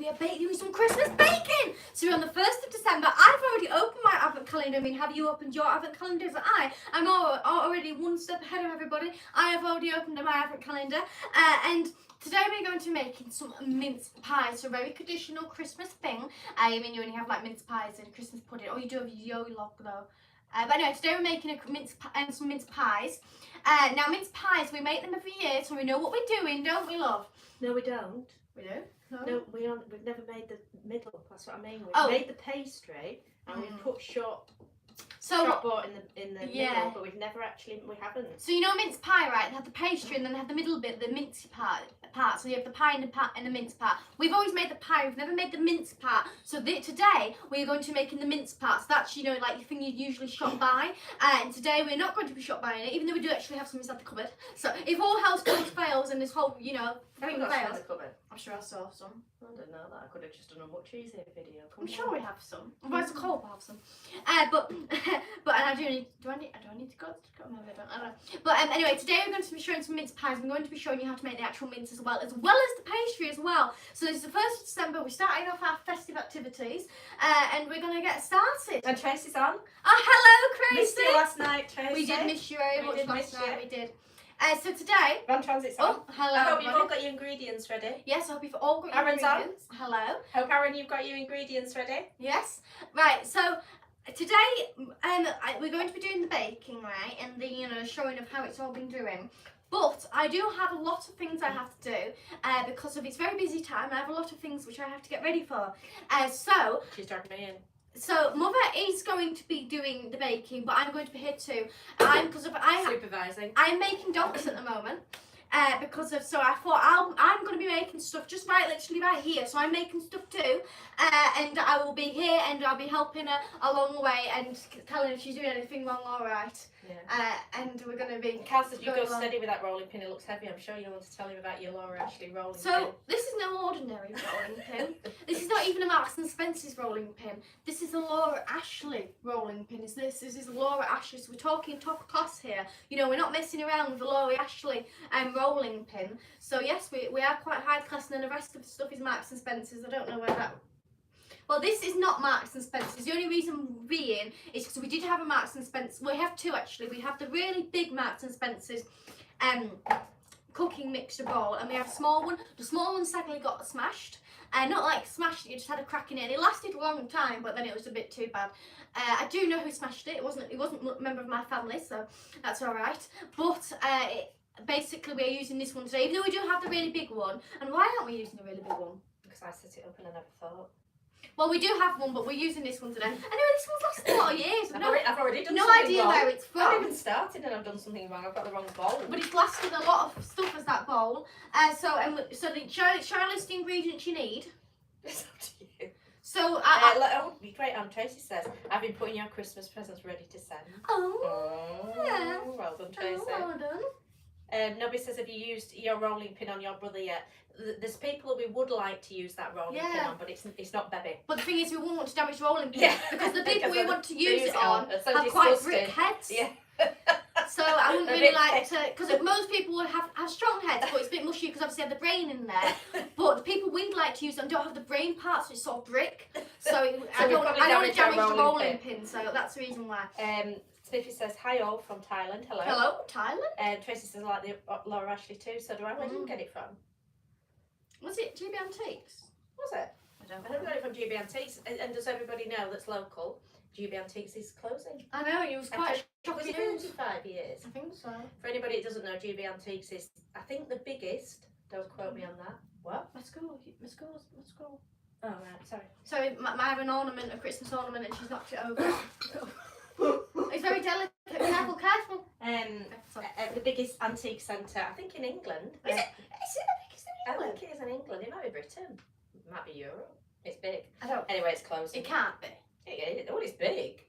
we are doing some Christmas baking. So we're on the 1st of December. I've already opened my advent calendar. I mean, have you opened your advent calendars? I'm already one step ahead of everybody. I have already opened my advent calendar. And today we're going to be making some mince pies. So a very traditional Christmas thing. I mean, you only have like mince pies and Christmas pudding. Or you do have yolk though. But anyway, today we're making some mince pies. Now mince pies, we make them every year, so we know what we're doing, don't we, love? No, we don't. We do? No, we've never made the middle. That's what I mean. We've made the pastry and we've put short board in the middle, but we haven't. So you know mince pie, right? They have the pastry and then they have the middle bit, the mince part. So you have the pie and the mince part. We've always made the pie. We've never made the mince part. So today we're going to be making the mince part. So that's the thing you usually shop by. And today we're not going to be shop buying it, even though we do actually have some inside the cupboard. So if all house fails and this whole thing fails, I'm sure I saw some. I don't know that. I could have just done a much easier video. I'm sure we have some. Otherwise, Cole will have some. But I do need. Do I need to go? No, I don't know. But anyway, today we're going to be showing some mince pies. I'm going to be showing you how to make the actual mince as well as the pastry as well. So this is the 1st of December. We're starting off our festive activities, and we're going to get started. And Tracy's on. Oh, hello, Tracy. Missed you last night, Tracy. We did miss you very much last night. We did. So today, Van Transit's on. Oh, hello. I hope you've all got your ingredients ready. Yes, I hope you've all got your ingredients. Hello. Hope Aaron, you've got your ingredients ready. Yes. Right. So today, we're going to be doing the baking, right, and the showing of how it's all been doing. But I do have a lot of things I have to do because of it's very busy time. I have a lot of things which I have to get ready for. So She's dragged me in. So Mother is going to be doing the baking, but I'm going to be here too. Supervising. I'm making dogs at the moment. I thought I'm going to be making stuff just literally right here. So I'm making stuff too, and I will be here and I'll be helping her along the way and telling her if she's doing anything wrong. All right. Yeah. And we're going to be. Cal says you go steady with that rolling pin. It looks heavy. I'm sure you want to tell him about your Laura Ashley rolling pin. So this is no ordinary rolling pin. This is not even a Marks and Spencer's rolling pin. This is a Laura Ashley rolling pin. This is Laura Ashley. So we're talking top class here. We're not messing around with the Laura Ashley rolling pin. So yes, we are quite high class, and then the rest of the stuff is Marks and Spencer's. I don't know where that. Well, this is not Marks and Spencer's. The only reason being is because we did have a Marks and Spencer. We have two actually. We have the really big Marks and Spencer's cooking mixture bowl, and we have a small one. The small one sadly got smashed. Not like smashed, you just had a crack in it. It lasted a long time, but then it was a bit too bad. I do know who smashed it. It wasn't a member of my family, so that's all right. But basically we're using this one today, even though we do have the really big one. And why aren't we using the really big one? Because I set it up and I never thought. Well, we do have one, but we're using this one today. Anyway, this one's lasted a lot of years. I've already done no something idea wrong. Where it's from. I've even started and I've done something wrong. I've got the wrong bowl. But it's lasted a lot of stuff as that bowl. So shall I list the ingredients you need? It's up to you. So great. Tracy says I've been putting your Christmas presents ready to send. Oh, yeah. Well done, Tracy. Oh, well done. Nobody says, have you used your rolling pin on your brother yet? There's people that we would like to use that rolling pin on, but it's not baby. But the thing is, we won't want to damage the rolling pin because the people we want to use it on have quite brick heads. Yeah. So I wouldn't really like to, because most people would have strong heads, but it's a bit mushy because obviously they have the brain in there. But the people we'd like to use them don't have the brain part, so it's sort of brick. So I don't want to damage the rolling pin, so that's the reason why. Sniffy says, hi all from Thailand. Hello. Hello, Thailand. Tracy says, I like the Laura Ashley too, so do I. Where did you get it from? Was it GB Antiques? Was it? I don't got it from GB Antiques. And does everybody know that's local? GB Antiques is closing. I know, it was quite shocking. Was it 35 years? I think so. For anybody that doesn't know, GB Antiques is, I think, the biggest. Don't quote me on that. What? Let's go. Oh, right, sorry. Sorry, I have an ornament, a Christmas ornament, and she's knocked it over. It's very delicate. Careful. The biggest antique centre, I think, in England. Is it the biggest in England? I think it is in England. It might be Britain. It might be Europe. It's big. Anyway, it's closing. It can't be. It's big.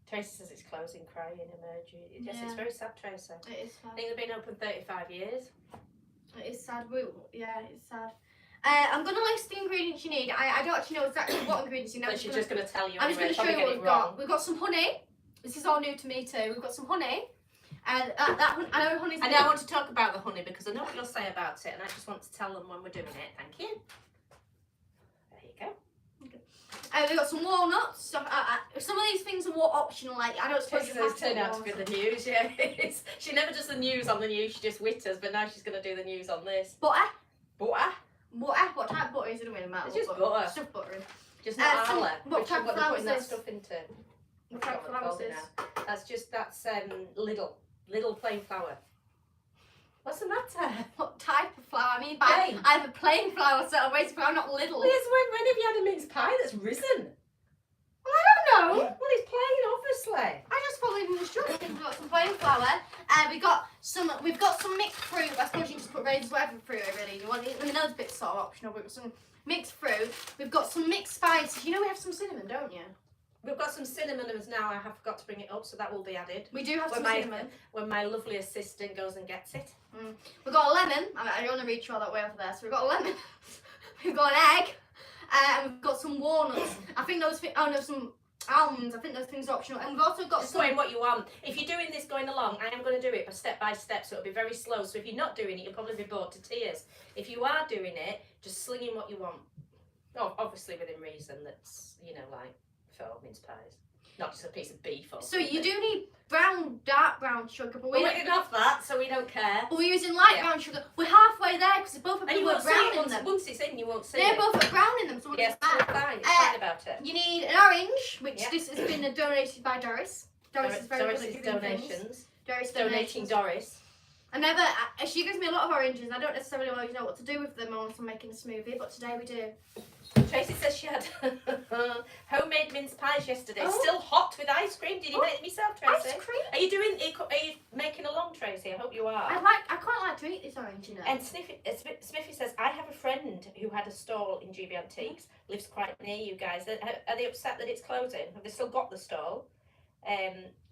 Tracy says it's closing, crying, emoji. Yes, it's very sad, Tracy. It is sad. I think they've been open 35 years. It is sad. It's sad. I'm going to list the ingredients you need. I don't actually know exactly what ingredients you need. But she's just going to tell you. I'm just going to show you what we've got. We've got some honey. This is all new to me too. We've got some honey. And I know honey's... I want to talk about the honey because I know what you'll say about it and I just want to tell them when we're doing it. Thank you. We've got some walnuts. Some of these things are more optional. Like I don't suppose It's turned out to be the news. Yeah, she never does the news on the news. She just witters, but now she's going to do the news on this. Butter. Butter. Butter. What type of butter is it? Really matter. It's just butter. It's just butter. Just not Arla. What type of flour is that this? stuff into? What type of flour is this? That's Lidl plain flour. What's the matter? What type of flour? I mean, I have a plain flour, so I'm waiting for I'm not Lidl. Well, yes, when have you had a mince pie that's risen? Well, I don't know. Well, it's plain, obviously. I just probably in the shop. We've got some plain flour. We've got some mixed fruit. I suppose you can just put raisins, whatever fruit really you want. I mean, those bits sort of optional. We've got some mixed fruit. We've got some mixed spices. You know we have some cinnamon, don't you? We've got some cinnamon as now. I have forgot to bring it up, so that will be added. We do have some cinnamon. When my lovely assistant goes and gets it. We've got a lemon. I don't want to reach all that way over there. So we've got a lemon. We've got an egg. And we've got some walnuts. I think those. Oh no, some almonds. I think those things are optional. And we've also got just doing what you want. If you're doing this going along, I am going to do it step by step, so it'll be very slow. So if you're not doing it, you'll probably be bored to tears. If you are doing it, just sling in what you want. Oh, obviously within reason. That's like for mince pies. Not just a piece of beef or something. So you do need dark brown sugar, but we didn't have that, so we don't care. But we're using light brown sugar. We're halfway there because both of them are brown in them. Once it's in, you won't see They're both brown in them, so yes, we're fine. Fine about it. You need an orange, which this has been donated by Doris. Doris is very good at donations. Doris donating Doris. She gives me a lot of oranges, and I don't necessarily always know what to do with them unless I'm making a smoothie, but today we do. Tracy says she had homemade mince pies yesterday. Still hot with ice cream. Did you make it yourself, Tracy? Ice cream? Are you making a long, Tracy? I hope you are. I quite like to eat this orange, you know. And Smithy says, I have a friend who had a stall in GB Antiques, lives quite near you guys. Are they upset that it's closing? Have they still got the stall?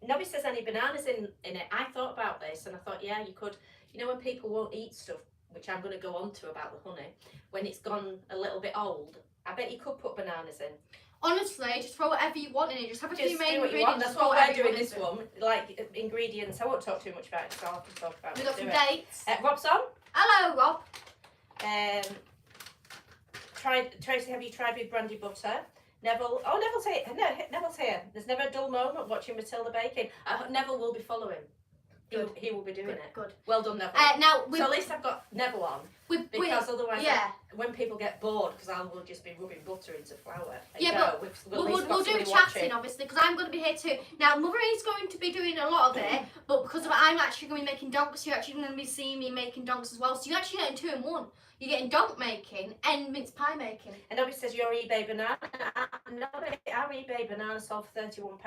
Nobody says any bananas in it. I thought about this and I thought, yeah, you could. You know when people won't eat stuff, which I'm going to go on to about the honey, when it's gone a little bit old, I bet you could put bananas in. Honestly, just throw whatever you want in it. Just have a few main ingredients. That's what we're doing this one. Like ingredients, I won't talk too much about it, so I'll have to talk about it. We've got some dates. Rob's on. Hello, Rob. Tracy, have you tried with brandy butter? Neville's here. There's never a dull moment watching Matilda baking. Neville will be following. He will be doing it. Good. Well done, Neville. So at least I've got Neville on. Because otherwise, when people get bored, because I will just be rubbing butter into flour. We'll do chatting, obviously, because I'm going to be here too. Now, Mother is going to be doing a lot of it, but because of it, I'm actually going to be making donks. You're actually going to be seeing me making donks as well. So you're actually getting 2 in 1. You're getting donk making and mince pie making. And nobody says your eBay banana. Our eBay banana sold for £31.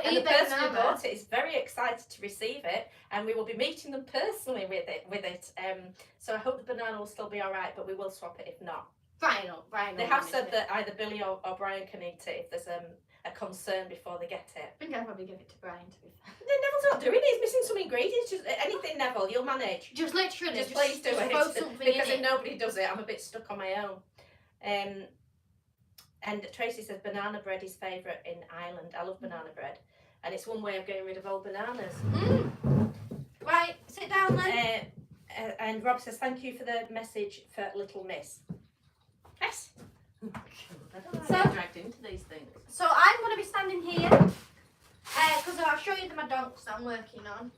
And the person who bought it is very excited to receive it, and we will be meeting them personally with it. So I hope the banana will still be all right, but we will swap it if not. Brian. They have said that either Billy or Brian can eat it if there's a concern before they get it. I think I'd probably give it to Brian, to be fair. Neville's not doing it. He's missing some ingredients. Just anything, Neville, you'll manage. Just literally. Just please do it. Throw something because in if nobody does it, I'm a bit stuck on my own. And Tracy says banana bread is favourite in Ireland. I love banana bread. And it's one way of getting rid of old bananas. Right, sit down then. And Rob says, thank you for the message for Little Miss. Yes. I don't know how I get dragged into these things. So I'm going to be standing here because I'll show you my donks that I'm working on.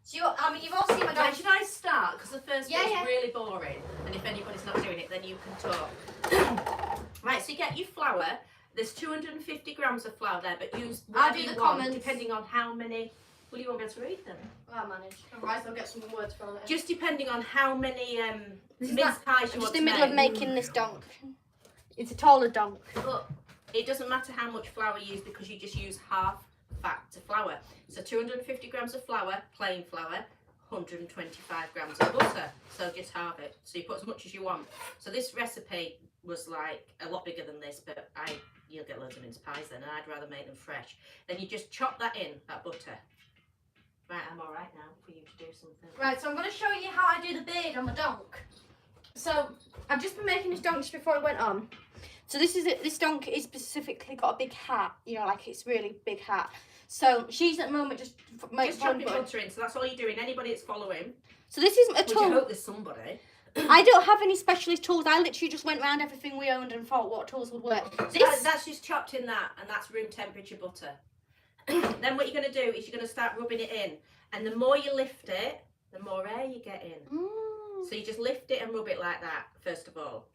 So you've all seen my donks. Should I start? Because the first bit is really boring, and if anybody's not doing it, then you can talk. Right, so you get your flour. There's 250 grams of flour there, but use I'll do the comments depending on how many. Well, you won't be able to read them. Well, I'll manage. Otherwise, I'll get some words from it. Just depending on how many mince pies you want to make. Just in the middle of making this donk. It's a taller donk. But it doesn't matter how much flour you use because you just use half fat to flour. So 250 grams of flour, plain flour, 125 grams of butter. So just halve it. So you put as much as you want. So this recipe was like a lot bigger than this, but you'll get loads of mince pies then, and I'd rather make them fresh. Then you just chop that in, that butter. Right, I'm all right now for you to do something. Right, so I'm going to show you how I do the beard on the donk. So I've just been making this donk just before I went on. So this donk is specifically got a big hat, you know, like it's really big hat. So she's at the moment just chopping butter in. So that's all you're doing. Anybody that's following. So this isn't a tool. I hope there's somebody. I don't have any specialist tools. I literally just went around everything we owned and thought what tools would work. That's just chopped in that, and that's room temperature butter. Then what you're going to do is you're going to start rubbing it in, and the more you lift it, the more air you get in. So you just lift it and rub it like that, first of all.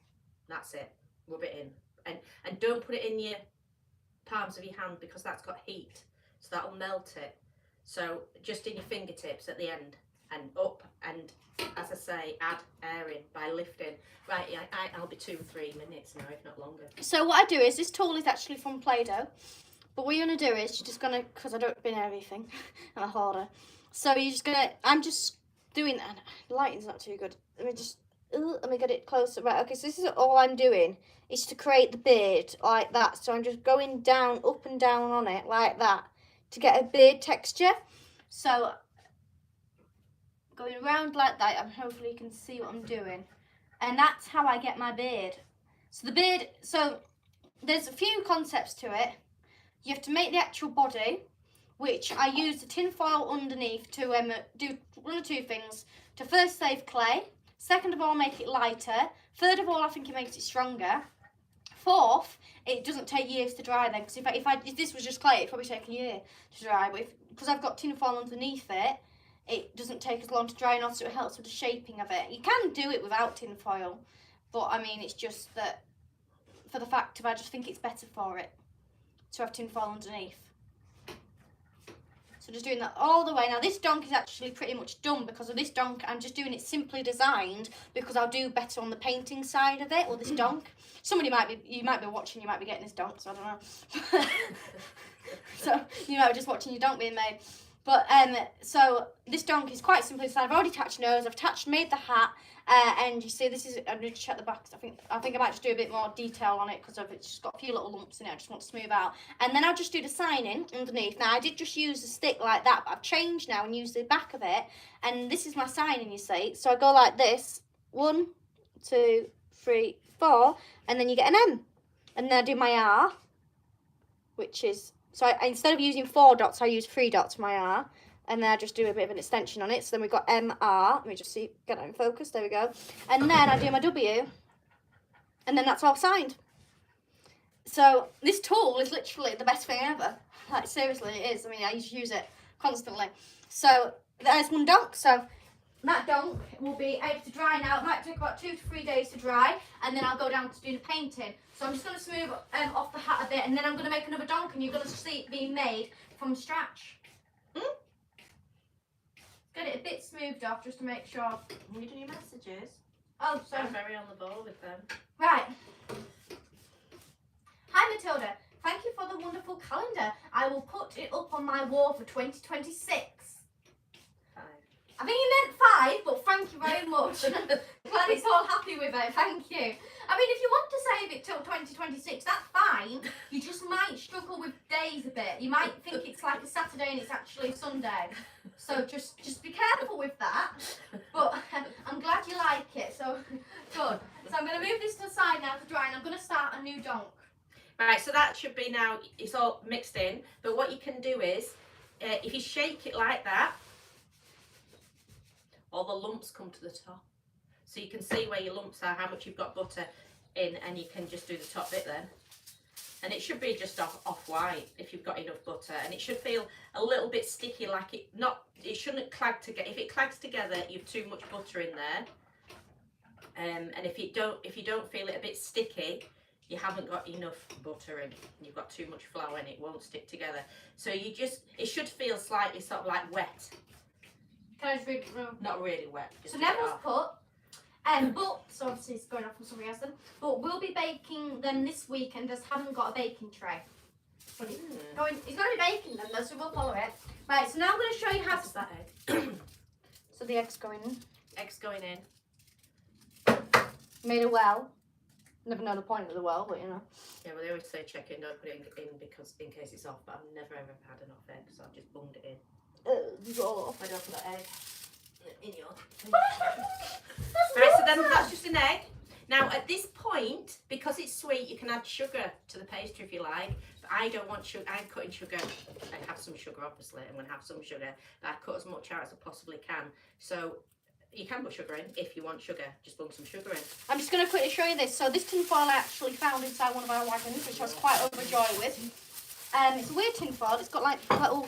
That's it. Rub it in. And don't put it in your palms of your hand because that's got heat. So that'll melt it. So just in your fingertips at the end and up, and as I say, add air in by lifting. Right, I'll be 2 or 3 minutes now, if not longer. So what I do is, this tool is actually from Play-Doh. But what you're going to do is, you're just going to, because I don't bin everything, I'm a hoarder. So you're just going to, I'm just doing, the lighting's not too good. Let me get it closer. Right, okay, so this is all I'm doing, is to create the beard like that. So I'm just going down, up and down on it like that to get a beard texture. So going around like that, and hopefully you can see what I'm doing. And that's how I get my beard. So the beard, so there's a few concepts to it. You have to make the actual body, which I use the tin foil underneath to do one or two things. To first save clay. Second of all, make it lighter. Third of all, I think it makes it stronger. Fourth, it doesn't take years to dry then, because if this was just clay, it'd probably take a year to dry. But because I've got tin foil underneath it, it doesn't take as long to dry, and also it helps with the shaping of it. You can do it without tin foil, but I mean, it's just that for the fact of, I just think it's better for it to have tin foil underneath. So just doing that all the way. Now this donk is actually pretty much done because of this donk. I'm just doing it simply designed because I'll do better on the painting side of it, or this donk. You might be watching, you might be getting this donk, so I don't know. So you might be just watching your donk being made. But so this donk is quite simply designed. I've already attached nose, made the hat, and you see this is, I need to check the back, I think I might just do a bit more detail on it because it's just got a few little lumps in it. I just want to smooth out, and then I'll just do the signing underneath. Now I did just use a stick like that, but I've changed now and used the back of it, and this is my signing, you see. So I go like this, 1, 2, 3, 4, and then you get an M, and then I do my R, which is, so I instead of using 4 dots, I use 3 dots for my R. And then I just do a bit of an extension on it. So then we've got MR. Let me just see, get that in focus. There we go. And then I do my W. And then that's all signed. So this tool is literally the best thing ever. Like, seriously, it is. I mean, I used to use it constantly. So there's one donk. So that donk will be able to dry now. It might take about 2 to 3 days to dry. And then I'll go down to do the painting. So I'm just going to smooth off the hat a bit. And then I'm going to make another donk. And you're going to see it being made from scratch. Get it a bit smoothed off just to make sure. Are you doing your messages? Oh, sorry. I'm very on the ball with them. Right. Hi Matilda, thank you for the wonderful calendar. I will put it up on my wall for 2026. 5. I think you meant 5, but thank you very much. Glad it's all happy with it, thank you. I mean, if you want to save it till 2026, that's fine. You just might struggle with days a bit. You might think it's like a Saturday and it's actually a Sunday. So just be careful with that. But I'm glad you like it, so good. So I'm going to move this to the side now to dry, and I'm going to start a new donk. Right, so that should be now, it's all mixed in. But what you can do is, if you shake it like that, all the lumps come to the top. So you can see where your lumps are, how much you've got butter in, and you can just do the top bit then. And it should be just off-white if you've got enough butter, and it should feel a little bit sticky, like it shouldn't clag together. If it clags together, you've too much butter in there. And if you don't feel it a bit sticky, you haven't got enough butter in. You've got too much flour and it won't stick together. So it should feel slightly sort of like wet. Can I just read? Not really wet. Just so Neville's put, but so obviously it's going off from somebody else then. But we'll be baking them this week and just haven't got a baking tray. But he's going to be baking them though, so we'll follow it. Right, so now I'm going to show you how What's to. that egg? So the egg's going in. Egg's going in. Made a well. Never know the point of the well, but you know. Yeah, well they always say check in, don't put it in because in case it's off. But I've never ever had an off egg, so I've just bunged it in. You got all off. Where do I put that egg? In your. Right, so then that's just an egg. Now at this point, because it's sweet, you can add sugar to the pastry if you like. But I don't want sugar. I'm cutting sugar. I have some sugar, obviously. I'm going to have some sugar, but I cut as much out as I possibly can. So You can put sugar in if you want sugar. Just bung some sugar in. I'm just going to quickly show you this. So this tin foil I actually found inside one of our wagons, which I was quite overjoyed with. It's a weird tin foil. It's got like little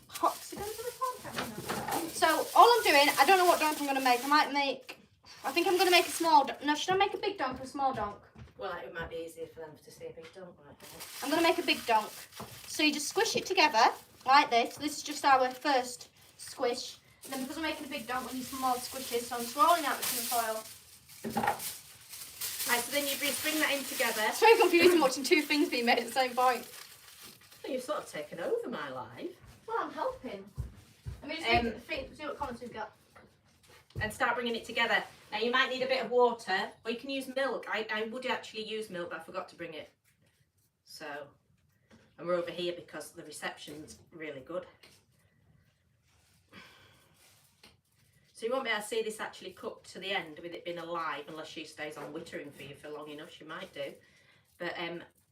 hooks. So all I'm doing, I don't know what donk I'm going to make. I think I'm going to make a small donk. No, should I make a big donk or a small donk? Well, it might be easier for them to see a big donk like that. I'm going to make a big donk. So you just squish it together like this. This is just our first squish. And then because I'm making a big donk, we need some more squishes. So I'm just rolling out the tin foil. Right, so then you bring that in together. It's very confusing watching two things being made at the same point. Well, you've sort of taken over my life. Well, I'm helping. I mean, see what comments we've got. And start bringing it together. Now you might need a bit of water, or you can use milk. I would actually use milk, but I forgot to bring it. So, and we're over here because the reception's really good. So you won't be able to see this actually cooked to the end with it being alive, unless she stays on wittering for you for long enough. She might do, but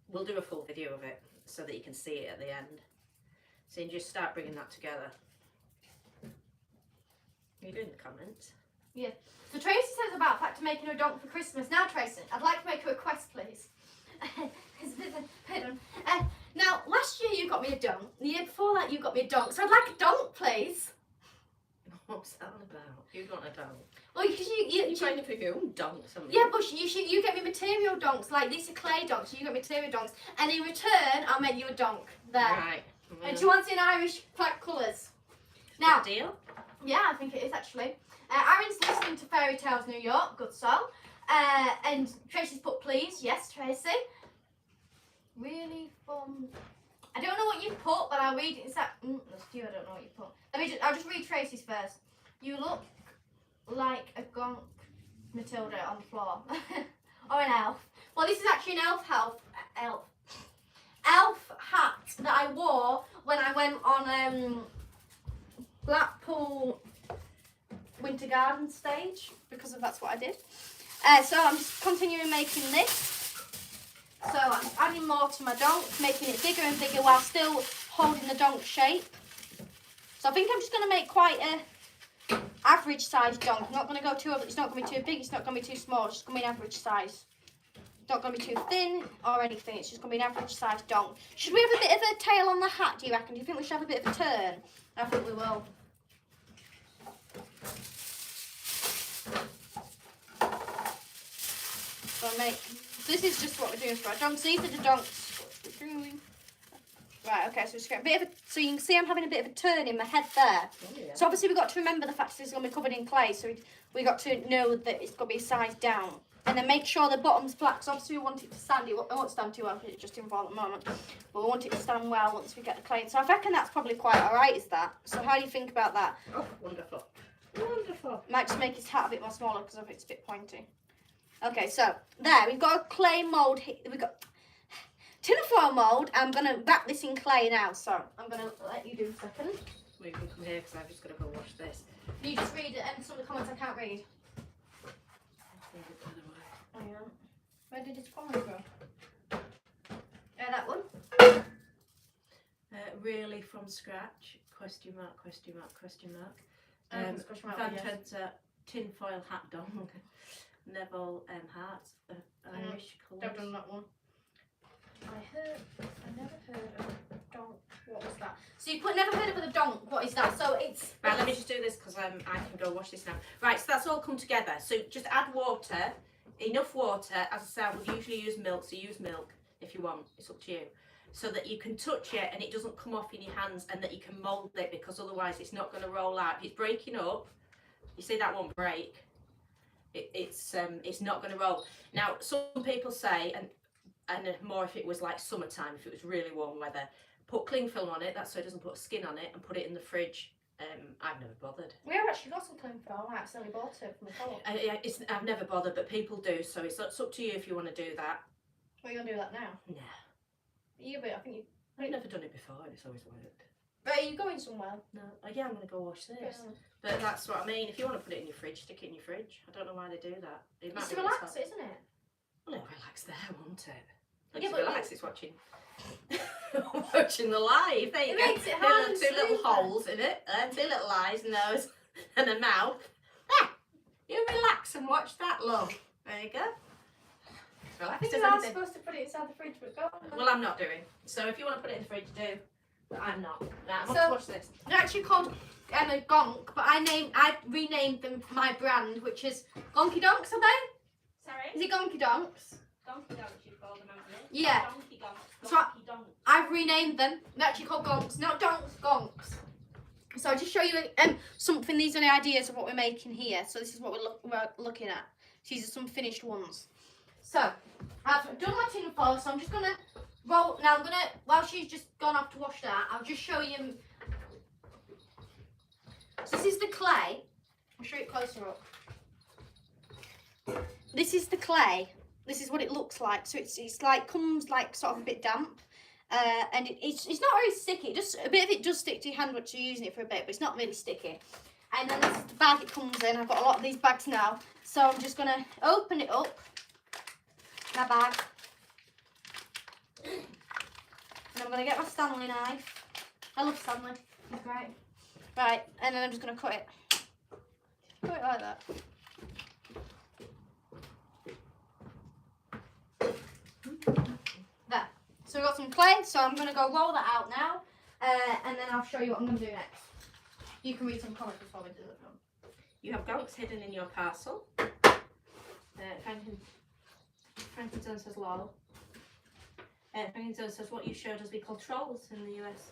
we'll do a full video of it so that you can see it at the end. So you just start bringing that together. Are you doing the comments? Yeah. So Tracy says about fact of making a donk for Christmas. Now, Tracy, I'd like to make a request, please. Now, last year you got me a donk. The year before that you got me a donk. So I'd like a donk, please. What's that all about? You want a donk? Well, because You're trying to pick your own donks, haven't yeah, but you get me material donks. Like, these are clay donks. You get material donks. And in return, I'll make you a donk. There. Right. And do you want it in Irish flag colours? Now, Good deal. yeah, I think it is actually. Aaron's listening to Fairy Tales New York, good song. And Tracy's put please, yes Tracy. Really fun. I don't know what you put, but I'll read it. There's few I don't know what you put. I'll just read Tracy's first. You look like a gonk Matilda on the floor. Or an elf. Well, this is actually an elf hat that I wore when I went on Blackpool Winter Garden stage, because that's what I did. So I'm just continuing making this. So I'm adding more to my donk, making it bigger and bigger while still holding the donk shape. So I think I'm just going to make quite a average size donk. I'm not going to go too, it's not going to be too big, it's not going to be too small, it's just going to be an average size. It's not going to be too thin or anything, it's just going to be an average size donk. Should we have a bit of a tail on the hat, do you reckon? Do you think we should have a bit of a turn? I think we will. So this is just what we're doing for our donks. These are the donks. Right, okay, so just get a bit of a, so you can see I'm having a bit of a turn in my head there. Oh, yeah. So obviously we've got to remember the fact that it's going to be covered in clay, so we got to know that it's got to be sized down. And then make sure the bottom's flat, because obviously we want it to stand, it won't stand too well because it's just in fall at the moment. But we want it to stand well once we get the clay in. So I reckon that's probably quite alright, is that? So how do you think about that? Oh, wonderful. Wonderful. Might just make his hat a bit more smaller because it's a bit pointy. Okay, so there, we've got a clay mould here. We've got tinfoil mould. I'm going to wrap this in clay now, so I'm going to let you do a second. We can come here because I've just got to go wash this. Can you just read it and some of the comments I can't read? Oh, yeah. Where did this comment go? That one. Really from scratch? Question mark, question mark, question mark. Tinfoil hat donk. Neville Hart, Irish colours. I've done that one. I never heard of a donk. What was that? So you put never heard of a donk. What is that? So it's. Right, let me just do this because I can go wash this now. Right, so that's all come together. So just add water, enough water. As I said, I would usually use milk, so use milk if you want. It's up to you. So that you can touch it and it doesn't come off in your hands, and that you can mould it, because otherwise it's not going to roll out. If it's breaking up, you see that won't break. It's not going to roll. Now some people say, and more if it was like summertime, if it was really warm weather, put cling film on it, that's so it doesn't put skin on it, and put it in the fridge. I've never bothered. We have actually got some cling film. I accidentally bought it from the co-op. I've never bothered, but people do, so it's up to you if you want to do that. Well, you're going to do that now? No. Yeah, but I think I've never done it before, and it's always worked. But are you going somewhere? No. Yeah, I'm going to go wash this. Yeah. But that's what I mean. If you want to put it in your fridge, stick it in your fridge. I don't know why they do that. It might It's be to relax it, isn't it? Well, it'll relax there, won't it? Like Yeah, to but relax, it's watching watching the live. There you It go. makes it hard Two and little smoother. holes in it. Two little eyes, nose. and a mouth. You relax and watch that, love. There you go. Relax. I think Does you are anything- supposed to put it inside the fridge, but go on. Well, I'm not doing. So if you want to put it in the fridge, do. But I'm not. Right, I'm So- going to watch this. They're actually called Gonk, but I renamed them my brand, which is Gonky Donks, are they? Sorry? Is it Gonky Donks? Donkey donks you call them, haven't you? Yeah. Donkey donks. So Donkey donks. I've renamed them. They're actually called Gonks, not Donks, Gonks. So I'll just show you something. These are the ideas of what we're making here. So this is what we're looking at. These are some finished ones. So I've done my tin foil, so I'm just gonna roll. Now I'm gonna, while she's just gone off to wash that, I'll just show you. So this is the clay. I'll show you it closer up. This is the clay. This is what it looks like. So it's like comes like sort of a bit damp. And it's not very sticky. Just a bit of it does stick to your hand once you're using it for a bit, but it's not really sticky. And then this is the bag it comes in. I've got a lot of these bags now, so I'm just gonna open it up. My bag, and I'm gonna get my Stanley knife. I love Stanley. It's great. Right, and then I'm just gonna cut it. Cut it like that. There. So we've got some clay, so I'm going to go roll that out now, and then I'll show you what I'm going to do next. You can read some comments before we do the film. You have gonks hidden in your parcel. Frankenstone says lol. Frankenstone says what you showed us we call trolls in the US.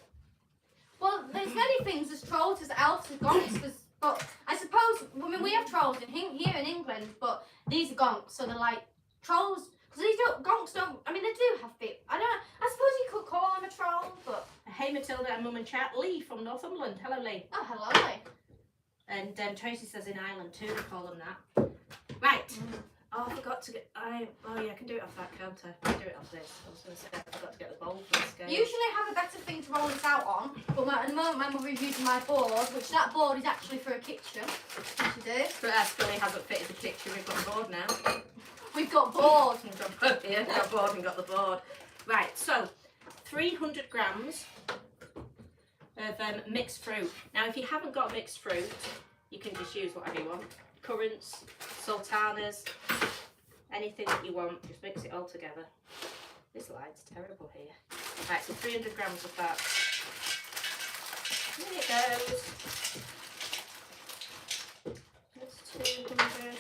Well, there's many things. There's trolls, there's elves, there's gonks, but I suppose, I mean, we have trolls here in England, but these are gonks, so they're like trolls. Because these gonks don't, I mean, they do have feet. I don't know, I suppose you could call them a troll, but... Hey Matilda and Mum and Chat. Lee from Northumberland. Hello Lee. Oh, hello, Lee. And Tracy says in Ireland too, they call them that. Right. Oh, I forgot to get. Oh yeah, I can do it off that counter. I can do it off this. I was going to say I forgot to get the bowl for the scale. Usually I have a better thing to roll this out on, but at the moment my mother is using my board, which that board is actually for a kitchen. Which she did. But that really hasn't fitted the kitchen. We've got a board now. We've got board. We've got board here. We've got board and got the board. Right. So, 300 grams of mixed fruit. Now, if you haven't got mixed fruit, you can just use whatever you want. Currants, sultanas, anything that you want. Just mix it all together. This light's terrible here. Right, so 300 grams of that. There it goes. That's 200.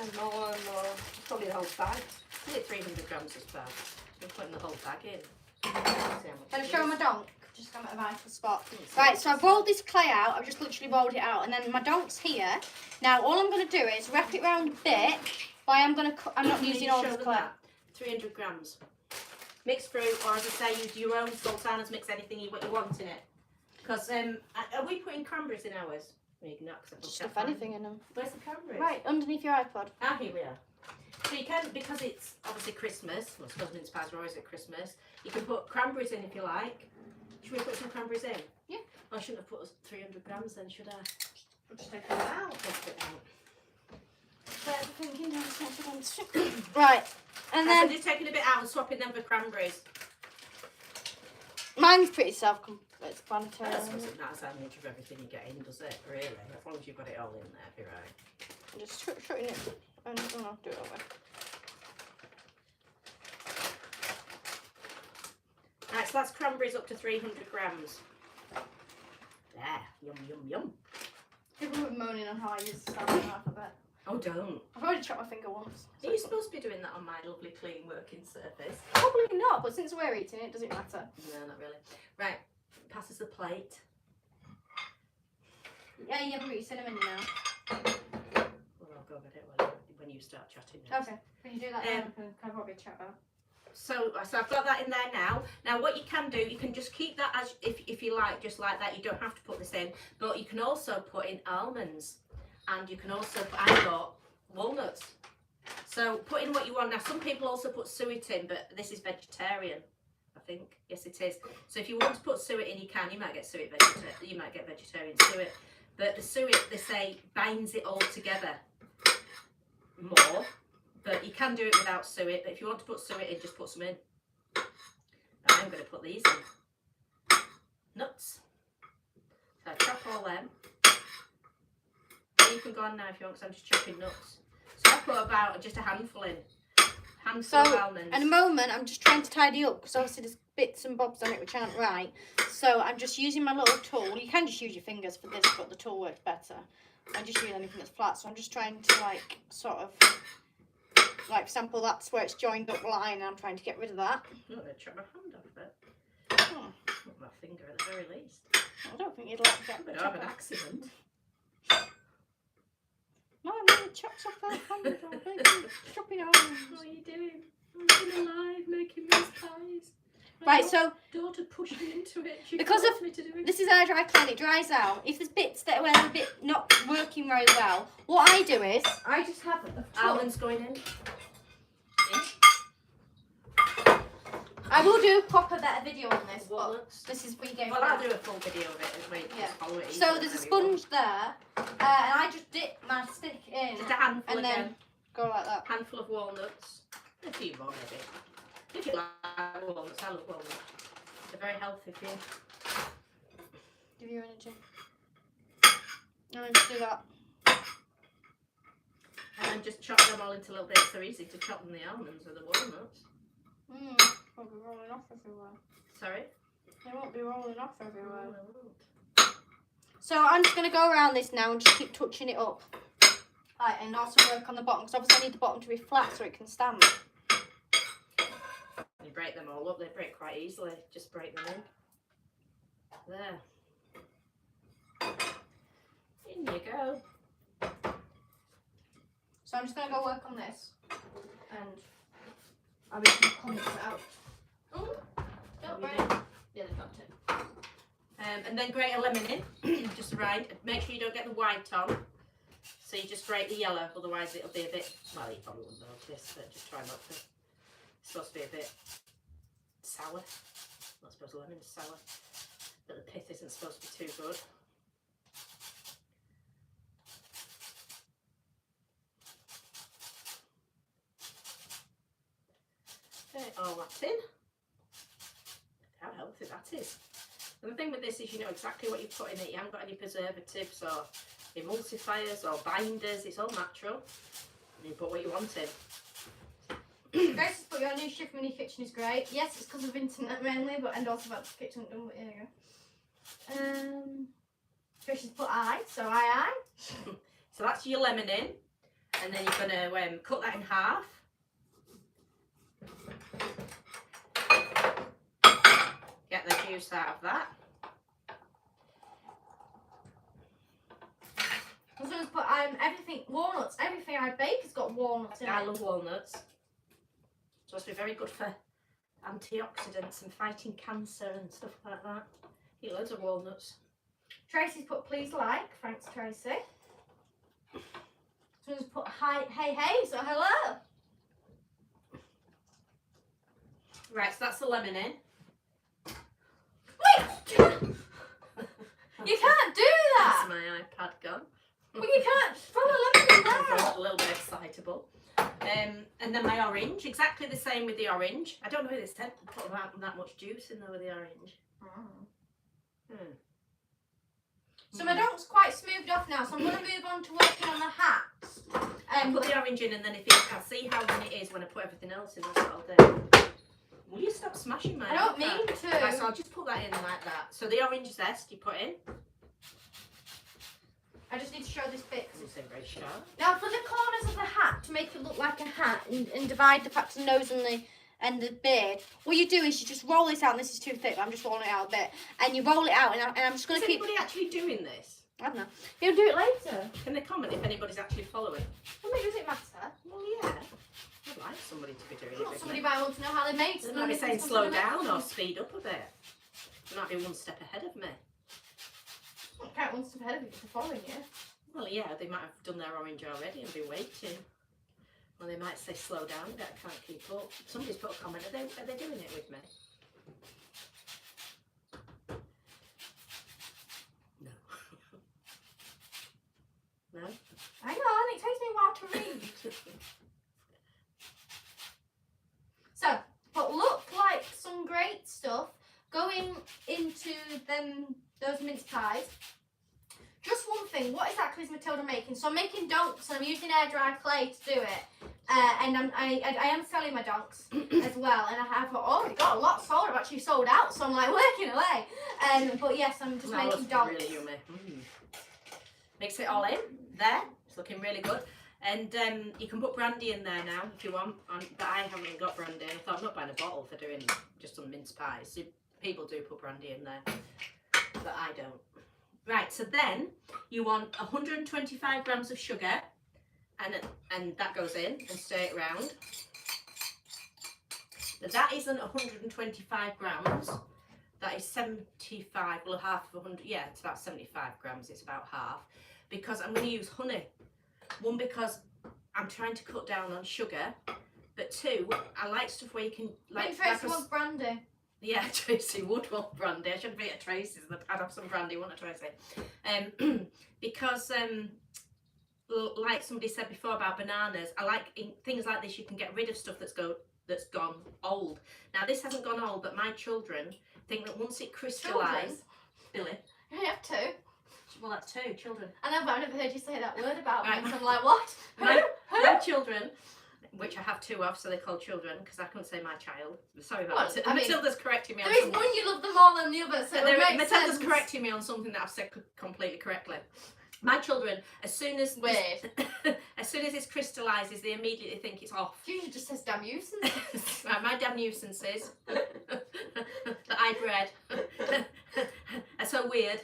And more and more. Probably the whole bag. I think 300 grams is bad. I'm putting the whole bag in. Can I show my donk? Just come at a vital spot. Right, so I've rolled this clay out. I've just literally rolled it out, and then my donk's here. Now all I'm going to do is wrap it round a bit. But I'm not using all this clay. 300 grams. Mixed fruit, or as I say, use your own sultanas. Mix anything you want in it. Because are we putting cranberries in ours? You can not, Just stuff anything in them. Where's the cranberries? Right, underneath your iPod. Ah, here we are. So you can, because it's obviously Christmas, well, suppose mince pies are always at Christmas, you can put cranberries in if you like. Should we put some cranberries in? Yeah. I shouldn't have put 300 grams then, should I? I'll just take it out. Take it out. Right, and So then just taking a bit out and swapping them for cranberries. mine's pretty self-explanatory. That doesn't matter how much of everything you get in, does it? Really? As long as you've got it all in there, be right. Just shutting it and I'll do it over. Right, so that's cranberries up to 300 grams. There, yum, yum, yum. People were moaning on how I use the Stanley alphabet. Oh, don't. I've already chopped my finger once. Are you supposed to be doing that on my lovely clean working surface? Probably not, but since we're eating it, doesn't matter. No, not really. Right, passes the plate. Yeah, you haven't got your cinnamon now. Well, I'll go get it when you start chatting next. Okay, can you do that now? Can I probably chat about? So I've got that in there now. Now what you can do, you can just keep that as if you like, just like that. You don't have to put this in, but you can also put in almonds, and you can also I've got walnuts. So put in what you want. Now some people also put suet in, but this is vegetarian, I think. Yes, it is. So if you want to put suet in, you can. You might get you might get vegetarian suet, but the suet, they say, binds it all together more. But you can do it without suet. But if you want to put suet in, just put some in. I'm going to put these in. Nuts. So I chop all them. you can go on now if you want, because I'm just chopping nuts. So I put about just a handful in. Handful of almonds. At the moment, I'm just trying to tidy up because obviously there's bits and bobs on it which aren't right. So I'm just using my little tool. You can just use your fingers for this, but the tool works better. I just use anything that's flat. So I'm just trying to like sort of, like for example, that's where it's joined up line, and I'm trying to get rid of that. Oh, they chop my hand off it. Oh. Not my finger at the very least. I don't think you'd like that. I have an accident. No, it chops off that hand. Chopping off. What are you doing? I'm still alive, making mince pies. Right, so daughter pushed me into it. She because forced me to do it. this is how I dry clean, it dries out. If there's bits that are a bit not working very well, what I do is I just have almonds going in. I will do a proper better video on this, Walnuts. but this is where you go. Well, I'll do a full video of it as well. Yeah. Follow it So there's a sponge there, and I just dip my stick in. Just a handful and again. then go like that. Handful of walnuts. A few more maybe. If you like walnuts, I love walnuts. They're very healthy for you. Give you energy. And then just do that. And then just chop them all into little bits. They're easy to chop than the almonds or the walnuts. Won't be rolling off everywhere. Sorry? They won't be rolling off everywhere. Oh, I won't. So I'm just going to go around this now and just keep touching it up. Right, and also work on the bottom, because obviously I need the bottom to be flat so it can stand. You break them all up, they break quite easily. Just break them in. There. In you go. So I'm just going to go work on this. And I'll be comments out. Oh, don't break. Yeah, they've got to. And then grate a lemon in, just right. Make sure you don't get the white on. So you just grate the yellow, otherwise it'll be a bit, well, you probably wouldn't notice, but just try not to. It's supposed to be a bit sour. I'm not supposed lemon is sour, but the pith isn't supposed to be too good. Okay, all that's in. How healthy that is. And the thing with this is you know exactly what you put in it. You haven't got any preservatives or emulsifiers or binders. It's all natural. And you put what you want in. Grace has put your new Chef Mini kitchen is great. Yes, it's because of internet mainly, but and also about the kitchen done. But here you go. Grace has put I, so I. So that's your lemon in, and then you're gonna cut that in half. Get the juice out of that. I'm going to put everything, walnuts, everything I bake has got walnuts in it. I love walnuts. It's supposed to be very good for antioxidants and fighting cancer and stuff like that. Eat loads of walnuts. Tracy's put please like, thanks Tracy. Someone's put hi, hey, so hello. Right, so that's the lemon in. Wait! You can't do that! That's my iPad gone. Well, you can't throw a lemon in there. A little bit excitable. And then my orange, exactly the same with the orange. I don't know if they put that much juice in there with the orange. So my doug's quite smoothed off now, so I'm going to move on to working on the hats. Put the orange in, and then if you can see how thin it is when I put everything else in, that's what I'll do. Will you stop smashing my I don't iPad? mean to. Right, so I'll just put that in like that. So the orange zest you put in. I just need to show this bit. It's very sharp. Now for the corners of the hat, to make it look like a hat and divide the fact of the nose and the beard, what you do is you just roll this out, and this is too thick, but I'm just rolling it out a bit. And you roll it out, and I'm just going to keep... Is anybody actually doing this? I don't know. You'll do it later. Can they comment if anybody's actually following? Well, does it matter? Well, yeah. I'd like somebody to be doing it. Not somebody might want to know how they made it. They might be saying slow down or speed up a bit. They might be one step ahead of me. I can't one step ahead of you if they're following you. Well, yeah, they might have done their orange already and be waiting. Or they might say slow down a bit, I can't keep up. Somebody's put a comment, are they doing it with me? No. No? Hang on, it takes me a while to read. So, but look like some great stuff going into those mince pies. Just one thing, what exactly is Matilda making? So I'm making donks and I'm using air dry clay to do it. And I am selling my donks as well. And I have already got a lot sold. I've actually sold out, so I'm like working away. But yes, I'm just making donks. Really yummy. Mix it all in there. It's looking really good. And you can put brandy in there now if you want. But I haven't got brandy. I thought I'm not buying a bottle for doing just some mince pies. So people do put brandy in there, but I don't. Right, so then you want 125 grams of sugar, and that goes in and stir it around. But that isn't 125 grams. That is 75. Well, half of 100. Yeah, it's about 75 grams. It's about half, because I'm going to use honey. One, because I'm trying to cut down on sugar, but two, I like stuff where you can like. Tracy wants brandy. Yeah, Tracy would want brandy. I should be at Tracy's. I'd have some brandy, wouldn't I, Tracy? Because, like somebody said before about bananas, I like in things like this. You can get rid of stuff that's gone old. Now this hasn't gone old, but my children think that once it crystallises, Billy. I have two. Well, that's two children. I know, but I've never heard you say that word about Right. me. So I'm like, what? My children, which I have two of, so they're called children, because I couldn't say my child. Sorry about that. Matilda's correcting me on there is something. one you love them more than the other, so it makes Matilda's sense. correcting me on something that I've said completely correctly. My children, as soon as this crystallises, they immediately think it's off. Usually just says damn nuisance. Right, my damn nuisances that I bred are so weird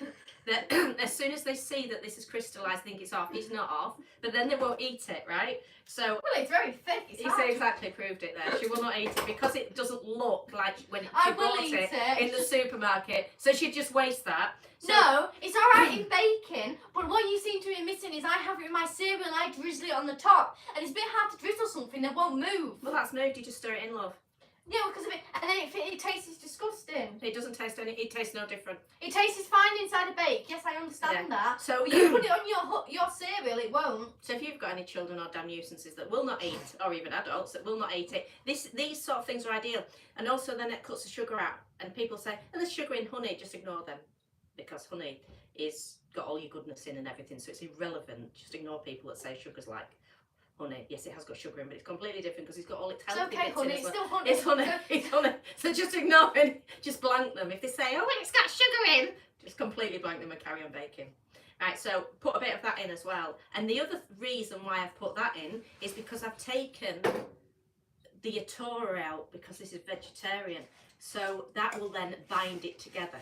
that as soon as they see that this is crystallised, they think it's off. It's not off, but then they won't eat it, right? So well, it's very thick. He's exactly proved it there. She will not eat it because it doesn't look like when she bought it in the supermarket. So she'd just waste that. So, no, it's alright in baking, but what you seem to be missing is I have it in my cereal and I drizzle it on the top. And it's a bit hard to drizzle something that won't move. Well, that's moved. You just stir it in, love. Yeah, because of it, and then it tastes disgusting. It doesn't taste any. It tastes no different. It tastes fine inside a bake. Yes, I understand that. So you put it on your cereal, it won't. So if you've got any children or damn nuisances that will not eat, or even adults that will not eat it, these sort of things are ideal. And also then it cuts the sugar out. And people say, "Oh, there's sugar in honey." Just ignore them, because honey is got all your goodness in and everything, so it's irrelevant. Just ignore people that say sugar's like honey. Yes, it has got sugar in, but it's completely different because it's got all its healthy bits honey. in It's as well. still honey. It's honey. It's honey. So just ignore it. Just blank them. If they say, "Oh, it's got sugar in," just completely blank them and carry on baking. Right, so put a bit of that in as well. And the other reason why I've put that in is because I've taken the atora out, because this is vegetarian. So that will then bind it together,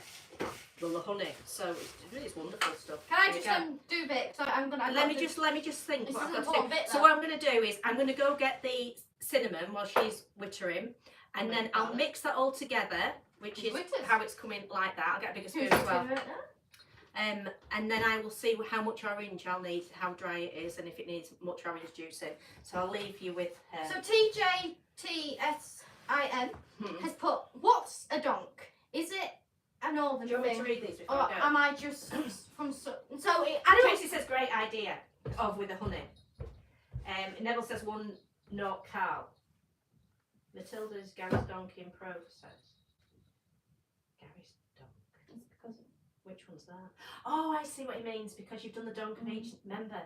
the honey. So it's wonderful stuff. Can I just do a bit? So I'm gonna. Let me just think what I've got to do. Bit, so what I'm going to do is I'm going to go get the cinnamon while she's wittering, and then I'll mix that all together, which is how it's coming like that. I'll get a bigger spoon as well. And then I will see how much orange I'll need, how dry it is, and if it needs much orange juice in. So I'll leave you with her. So TJTSIN has put, what's a donk? Is it a northern Do you want me thing? to read these before Or I go? am I just from I don't. Tracy says great idea with the honey. Neville says 1 not Carl. Matilda's Gary's donkey in process. Gary's donk. Which one's that? Oh, I see what he means, because you've done the donk of each member.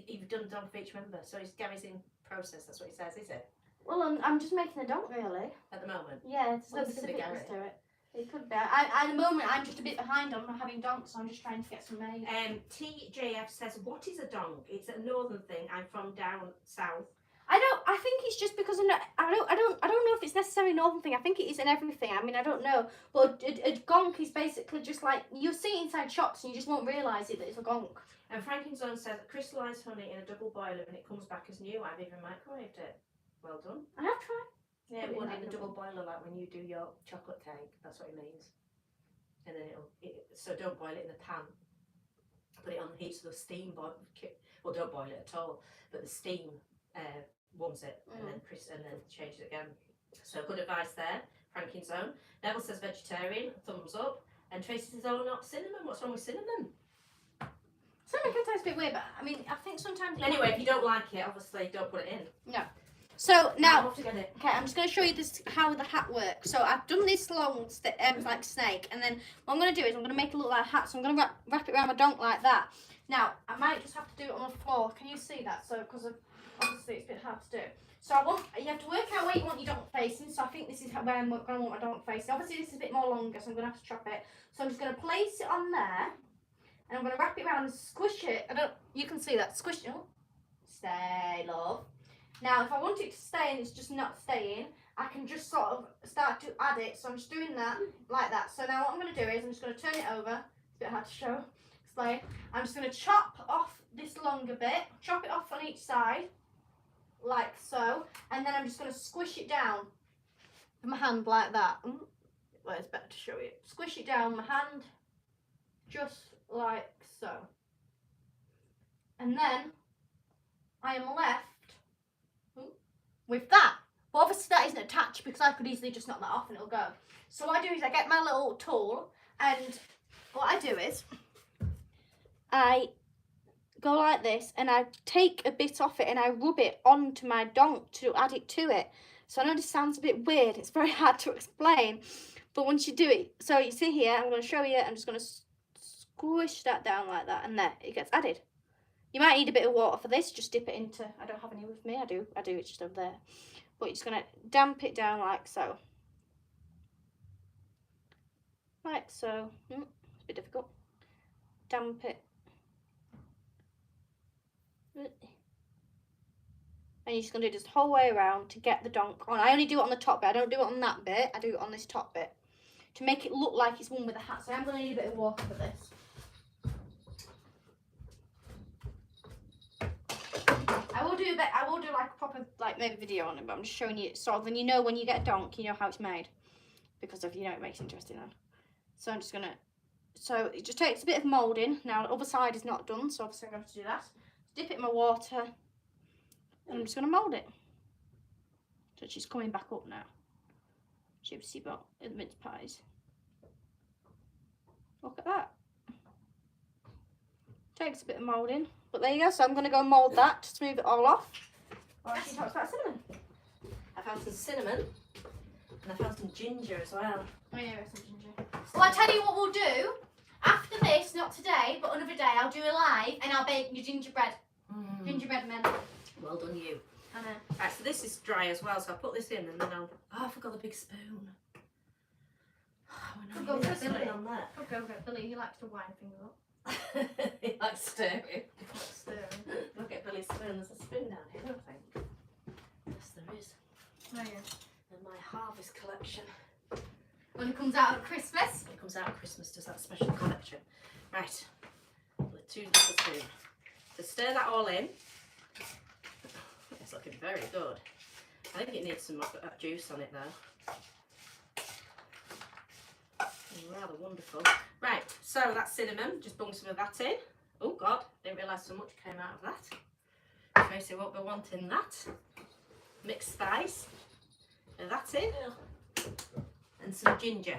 You've done the donk of each member, so Gary's in process. That's what he says, is it? Well, I'm just making a donk really. At the moment. Yeah, it's no Well, this is a specifics Gary. to it. It could be. At the moment, I'm just a bit behind on having donks, so I'm just trying to get some made. TJF says, "What is a donk? It's a northern thing. I'm from down south." I think it's just because I don't know if it's necessarily a northern thing. I think it is in everything. I mean, I don't know. But a gonk is basically just like, you'll see it inside shops and you just won't realise it that it's a gonk. And Frankenstein says, "Crystallised honey in a double boiler and it comes back as new. I've even microwaved it." Well done. I have tried. Yeah, Put it one in in that a double boiler, like when you do your chocolate cake. That's what it means. And then so don't boil it in the pan. Put it on the heat so the steam well, don't boil it at all, but the steam warms it and then change it again. So good advice there, Frankie's own. Neville says vegetarian, thumbs up. And Tracy says, "Oh, not cinnamon. What's wrong with cinnamon?" Cinnamon can taste a bit weird, but I mean, I think sometimes. Anyway, if you don't like it, obviously don't put it in. No. So now, off to get it. okay, I'm just going to show you this how the hat works. So I've done this long like snake, and then what I'm going to do is I'm going to make it look like a hat. So I'm going to wrap it around my donk like that. Now I might just have to do it on the floor. Can you see that? So because obviously it's a bit hard to do. So you have to work out where you want your donk facing. So I think this is where I'm going to want my donk facing. Obviously this is a bit more longer, so I'm going to have to chop it. So I'm just going to place it on there, and I'm going to wrap it around and squish it. You can see that squish it. Oh, stay, love. Now, if I want it to stay and it's just not staying, I can just sort of start to add it. So I'm just doing that like that. So now what I'm going to do is I'm just going to turn it over. It's a bit hard to explain. I'm just going to chop off this longer bit, chop it off on each side, like so. And then I'm just going to squish it down with my hand like that. Well, it's better to show you. Squish it down with my hand, just like so. And then I am left with that. But obviously that isn't attached because I could easily just knock that off and it'll go. So what I do is I get my little tool, and what I do is I go like this and I take a bit off it and I rub it onto my donk to add it to it. So I know this sounds a bit weird, it's very hard to explain, but once you do it, so you see here, I'm going to show you, I'm just going to squish that down like that, and there, it gets added. You might need a bit of water for this, just dip it into, I don't have any with me, I do, it's just over there. But you're just going to damp it down like so. Like so. It's a bit difficult. Damp it. And you're just going to do this whole way around to get the donk on. I only do it on the top bit, I don't do it on that bit, I do it on this top bit. To make it look like it's one with a hat, so I'm going to need a bit of water for this. I will do like a proper maybe video on it, but I'm just showing you sort of, then you know when you get a donk, you know how it's made, because of, it makes it interesting then. So I'm just gonna, so it just takes a bit of moulding. Now the other side is not done, so obviously I'm going to do that. Dip it in my water, and I'm just gonna mould it. So she's coming back up now. Gypsy bot in the mince pies. Look at that. Takes a bit of moulding, but there you go. So I'm going to go mould that to smooth it all off. Or she talks about cinnamon. I found some cinnamon, and I found some ginger as well. Oh yeah, some ginger. Well, I tell you what we'll do. After this, not today, but another day, I'll do a live and I'll bake your gingerbread. Gingerbread men. Well done, you. I know. Right, so this is dry as well, so I'll put this in and then I'll. Oh, I forgot the big spoon. Oh, Go get Billy. On that. Go get Billy. He likes to wind things up. He likes stirring. Stirring. Look at Billy's spoon. There's a spoon down here, I think. Yes, there is. Oh yeah. In my harvest collection. When it comes out at Christmas. When it comes out at Christmas, does that special collection. Right. With 2 little spoons. So stir that all in. It's looking very good. I think it needs some juice on it though. Rather wonderful. Right, so that's cinnamon. Just bung some of that in. Oh God, didn't realise so much came out of that. Tracy won't be wanting that. Mixed spice. And that's in. And some ginger.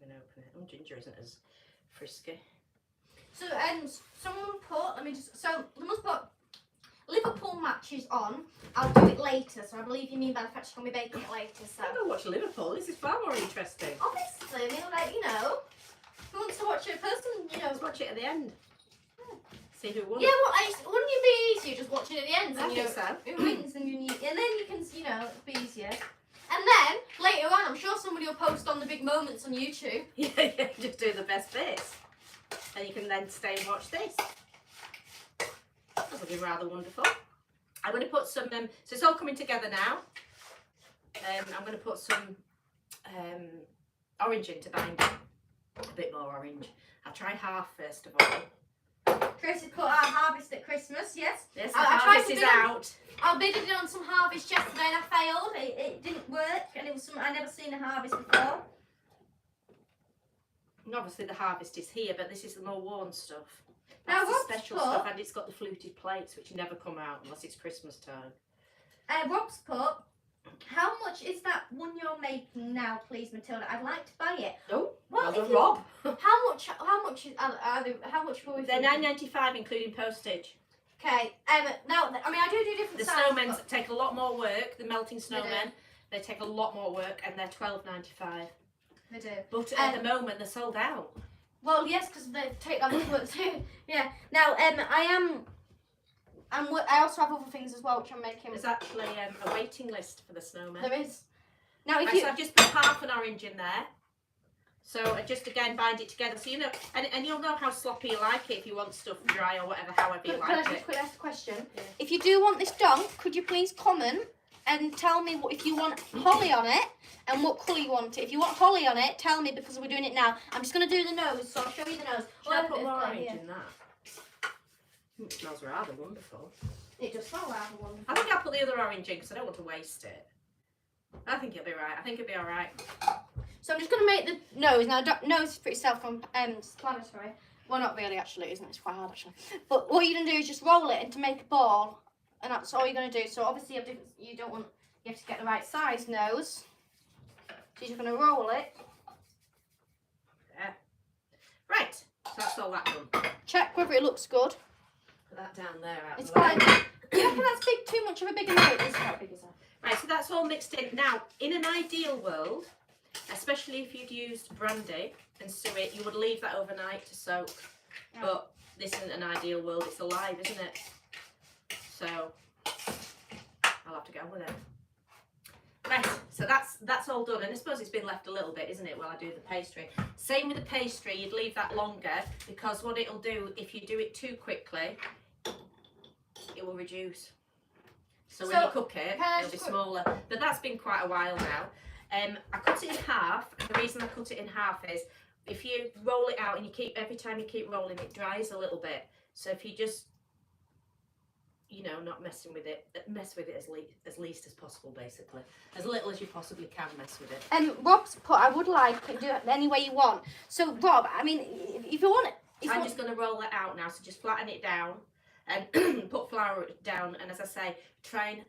I'm going to open it. Oh, ginger isn't as frisky. So someone put, so they must put Liverpool matches on. I'll do it later, so I believe you mean by the fact she's going to be baking it later. So I'll go watch Liverpool. This is far more interesting. obviously, I mean, like, who wants to watch it in person, Let's watch it at the end. See who won. Yeah, well, wouldn't it be easier just watching it at the end? I And, think so. Who wins, and then you can, it'll be easier. And then later on, I'm sure somebody will post on the big moments on YouTube. Yeah, just do the best bits. And you can then stay and watch this. That's looking rather wonderful. I'm going to put some, so it's all coming together now. I'm going to put some orange in to bind it. A bit more orange. I'll try half first of all. Tracy put our harvest at Christmas, yes. Yes, I tried harvest to is bid out. I bidded on some harvest yesterday and I failed. It didn't work, and it was something I'd never seen a harvest before. And obviously the harvest is here, but this is the more worn stuff. Now, That's the Rob's special put- stuff, and it's got the fluted plates, which never come out unless it's Christmas time. Rob's put, how much is that one you're making now, please, Matilda? I'd like to buy it. Oh, Well, well if done, you- Rob. How much are they, how much will we? They're £9.95 including postage. Okay. Now, I mean, I do different The sizes. snowmen take a lot more work. The melting snowmen, they take a lot more work, and they're $12.95. They do. But at the moment, they're sold out. Well, yes, because they take that much work too. Yeah. Now, I also have other things as well, which I'm making. There's actually a waiting list for the snowmen. There is. Now, if Right, you... so I've just put half an orange in there. So I just again bind it together, so you know, and you'll know how sloppy you like it if you want stuff dry or whatever, however you Could like I it. just quickly ask a question? Yeah. If you do want this done, could you please comment and tell me if you want holly on it and what colour you want it. If you want holly on it, tell me because we're doing it now. I'm just going to do the nose, so I'll show you the nose. Should I put more orange in that? It smells rather wonderful. It does smell rather wonderful. I think I'll put the other orange in because I don't want to waste it. I think it'll be right. I think it'll be all right. So I'm just going to make the nose. Now, nose is pretty self-explanatory. Well, not really, actually, isn't it? It's quite hard, actually. But what you're going to do is just roll it and to make a ball. And that's all you're going to do. So, obviously, you have to get the right size nose. So, you're just going to roll it. Yeah. Right. So that's all that done. Check whether it looks good. Put that down there. Out It's the way. fine. You reckon that's too much of a bigger nose? It's not big as that. Right, so that's all mixed in. Now, in an ideal world, especially if you'd used brandy and suet, you would leave that overnight to soak. Yeah. But this isn't an ideal world, it's alive, isn't it? So, I'll have to go with it. Right, so that's all done. And I suppose it's been left a little bit, isn't it, while I do the pastry. Same with the pastry, you'd leave that longer because what it'll do, if you do it too quickly, it will reduce. So when you cook it, it'll be smaller. But that's been quite a while now. I cut it in half. The reason I cut it in half is if you roll it out and you keep, every time you keep rolling, it dries a little bit. So if you just, you know, not messing with it, mess with it as least as possible, basically. As little as you possibly can mess with it. Rob's put, I would like, do it any way you want. So, Rob, I mean, if you want it... I'm just going to roll it out now, so just flatten it down and put flour down, and as I say, try and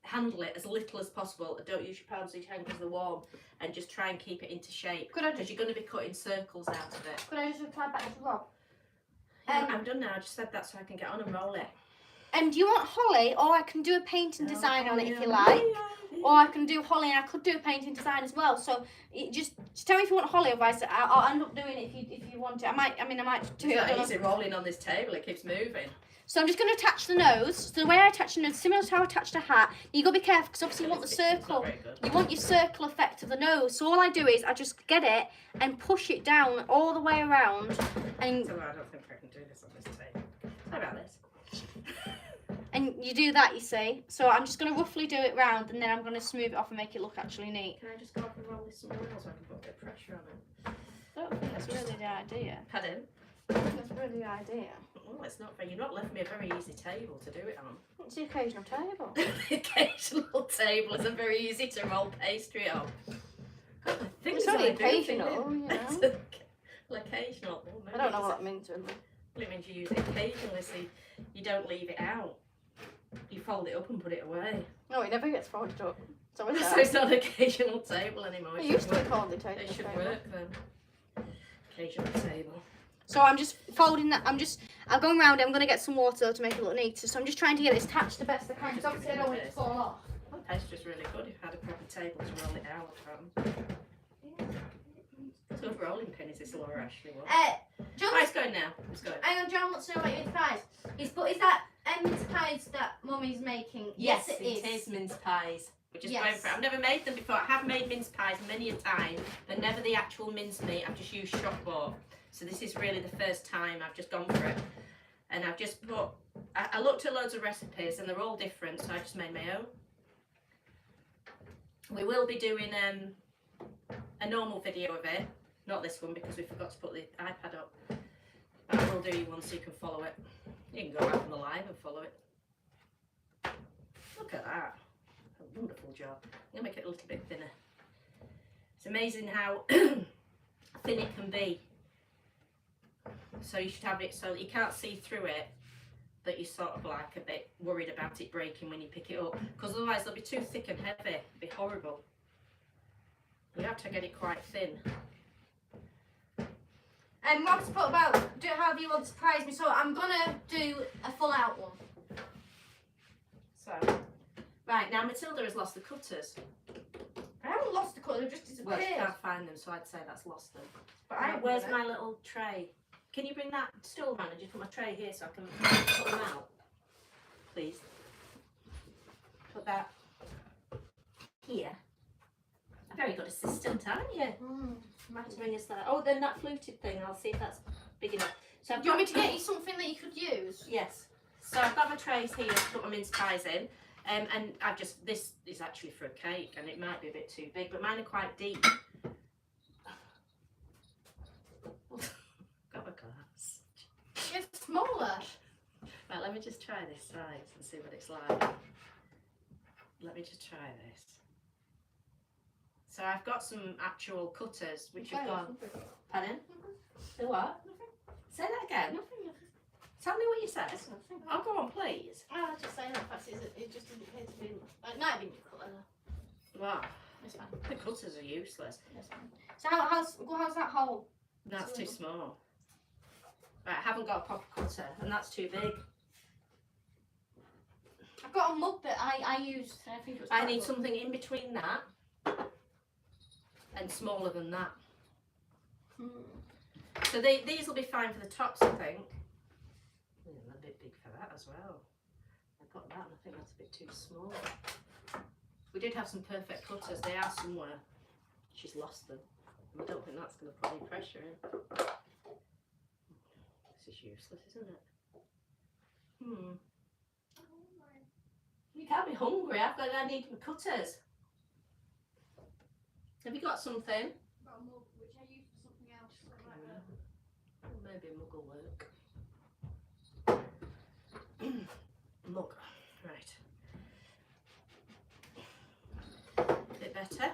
handle it as little as possible. Don't use your palms or your hand because they're warm, and just try and keep it into shape because you're going to be cutting circles out of it. Could I just reply back to Rob? I'm done now. I just said that so I can get on and roll it. Do you want holly, or I can do a painting design on it if you like? Or I can do holly, and I could do a painting design as well. So just tell me if you want holly, otherwise I'll end up doing it if you want it. I might do it. It's not easy rolling on this table. It keeps moving. So I'm just going to attach the nose. So the way I attach the nose, similar to how I attached a hat, you got to be careful because obviously you want the circle. You want your circle effect of the nose. So all I do is I just get it and push it down all the way around. And So I don't think I can do this on this table. Sorry about this. And you do that, you see. So I'm just going to roughly do it round, and then I'm going to smooth it off and make it look actually neat. Can I just go off and roll this somewhere else so I can put a bit of pressure on it? I don't think that's really the idea. Pardon? I don't think that's really the idea. Oh, it's not fair. You've not left me a very easy table to do it on. It's the occasional table. The occasional table is a very easy to roll pastry on. God, the things It's only I do, occasional, you It's know. occasional. Well, I don't know what that means really. Well, it means you use it occasionally, so you don't leave it out. You fold it up and put it away. No, it never gets folded up. So it's So it's not an occasional table anymore. It used to be called the table. It should work then. Occasional table. So I'm just folding that. I'm going round it. I'm going to get some water though to make it look neater. So I'm just trying to get it attached the best I can because obviously I don't want it to fall off. Well, the pastry's really good if you had a proper table to roll it out from. So if rolling pin is this Laura Ashley one? John, Right, it's going now. It's going. hang on, John wants to know about your mince pies. Is that mince pies that Mummy's making? Yes, it is mince pies. We're just going for it. I've never made them before. I have made mince pies many a time, but never the actual mince meat. I've just used shop bought. So this is really the first time I've just gone for it. And I've just put, I looked at loads of recipes and they're all different, so I just made my own. We will be doing a normal video of it. Not this one because we forgot to put the iPad up. But I will do you one so you can follow it. You can go out on the live and follow it. Look at that. A wonderful job. I'm going to make it a little bit thinner. It's amazing how thin it can be. So you should have it so that you can't see through it, but you're sort of like a bit worried about it breaking when you pick it up. Because otherwise they'll be too thick and heavy. It'll be horrible. You have to get it quite thin. And Rob's put about do it however you want to surprise me. So I'm gonna do a full out one. So, right, now Matilda has lost the cutters. I haven't lost the colour, they've just disappeared. Well, she can't find them, so I'd say that's lost them. But Where's my little tray? Can you bring that stool around and just put my tray here so I can put them out? Please. Put that here. A very good assistant, aren't you? Might have to bring us that. Oh, then that fluted thing, I'll see if that's big enough. So do you want me to get you something that you could use? Yes. So I've got my trays here to put my mince pies in. And I've just, this is actually for a cake and it might be a bit too big, but mine are quite deep. Got a glass. It's smaller. Right, let me just try this size and see what it's like. Let me just try this. So I've got some actual cutters which have gone. Pardon? The what? Say that again. Nothing. Tell me what you said. Oh, go on, please. I was just saying that fact it just doesn't appear to be. It might have been your colour. Wow. It's fine. The cutters are useless. It's fine. So how's that hole? That's too small. Right, I haven't got a proper cutter and that's too big. I've got a mug that I use. I think it was. I need something in between that and smaller than that. So these will be fine for the tops, I think. A bit big for that as well. I've got that and I think that's a bit too small. We did have some perfect cutters. They are somewhere. She's lost them. I don't think that's going to put any pressure in. This is useless, isn't it? You can't be hungry. I need my cutters. Have you got something? I've got a mug which I use for something else. Maybe a mug will work. Mug, right. A bit better.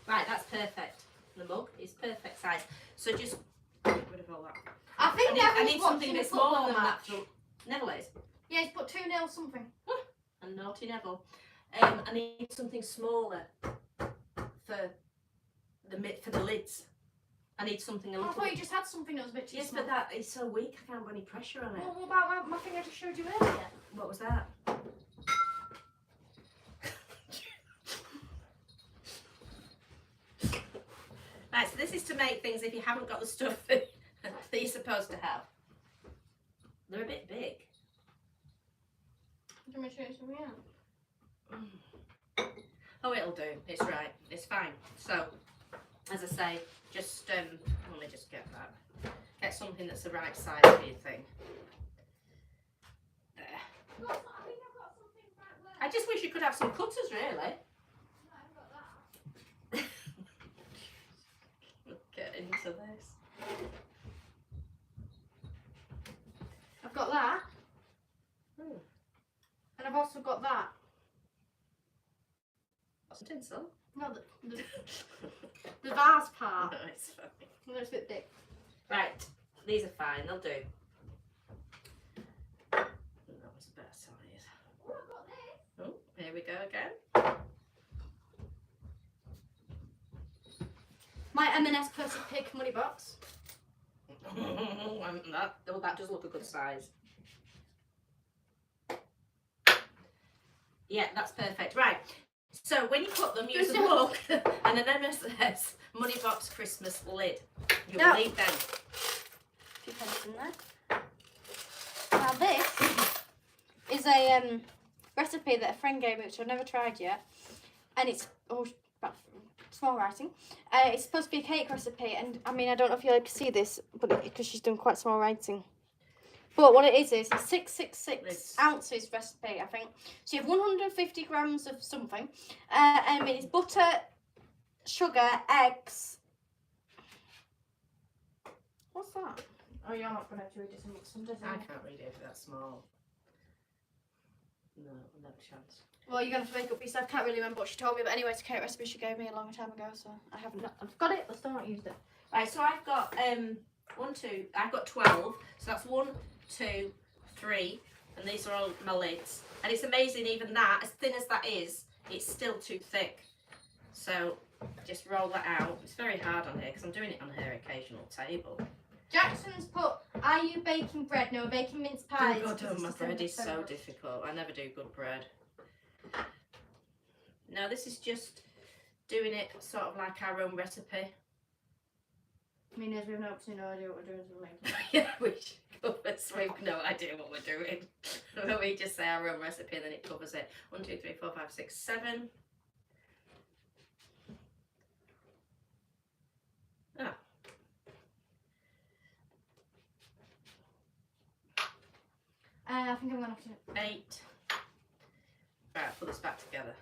Right, that's perfect. The mug is perfect size. So just get rid of all that. I think I need something a bit smaller than that. Neville is. Yeah, he's put 2-0 something. And naughty Neville. I need something smaller for the lids. I need something a I little. thought you just had something that was a bit too Yes, small. but that is so weak. I can't put any pressure on it. What about my thing I just showed you earlier? What was that? Right, so this is to make things if you haven't got the stuff that you're supposed to have. They're a bit big. Do you want me to show you something else? Oh, it'll do. It's right. It's fine. So, as I say, just let me just get that. Get something that's the right size for your thing. There. I think I've got something right there. I just wish you could have some cutters, really. No, I haven't got that. Get into this. I've got that. And I've also got that. What's the tinsel? No, the vase part. No, it's fine. No, it's a bit big. Right, these are fine. They'll do. That was a better size. Oh, I've got this. Oh, here we go again. My M&S Perfect Pig money box. that does look a good size. Yeah, that's perfect. Right. So when you put them, use a mug and an M&S money box Christmas lid. You'll Now, need them. a few pence in there. Now this is a recipe that a friend gave me, which I've never tried yet, and it's small writing. It's supposed to be a cake recipe, and I mean I don't know if you'll able to see this, but because she's done quite small writing. But what it is it's 666 ounces recipe, I think. So you have 150 grams of something. And it's butter, sugar, eggs. What's that? Oh, you're not going to read it in some I can't read it if that's small. No, no chance. Well, you're going to have to make up yourself. I can't really remember what she told me, but anyway, it's a cake recipe she gave me a long time ago, so I haven't. I've got it, I still not used it. Right, so I've got I've got 12, so that's 1, 2, 3, and these are all my lids. And it's amazing, even that, as thin as that is, it's still too thick. So just roll that out. It's very hard on here because I'm doing it on her occasional table. Jackson's put, are you baking bread? No, we're baking mince pies. Oh God, my bread is so December. difficult. I never do good bread. No, this is just doing it sort of like our own recipe. I mean, we have absolutely no idea what we're doing as we're making. Yeah, we have no idea what we're doing. We just say our own recipe and then it covers it. 1, 2, 3, 4, 5, 6, 7. Ah. I think I'm going to have to... 8. Right, put this back together.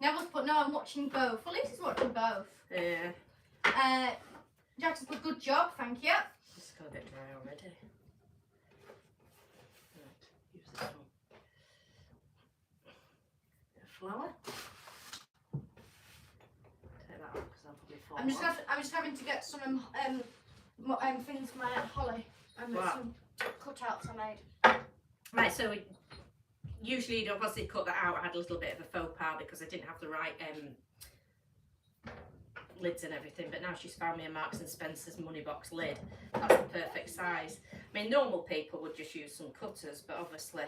Neville's put, no, I'm watching both. Well, Lisa's watching both. Yeah. Jackson put, good job, thank you. It's got a bit dry already. Right, use this one. Bit of flour. Take that off because I'll probably fall off. I'm just having to get some things for my Holly. Some cutouts I made. Right, so usually you'd obviously cut that out. I had a little bit of a faux pas because I didn't have the right lids and everything, but now she's found me a Marks and Spencer's money box lid. That's the perfect size. I mean, normal people would just use some cutters, but obviously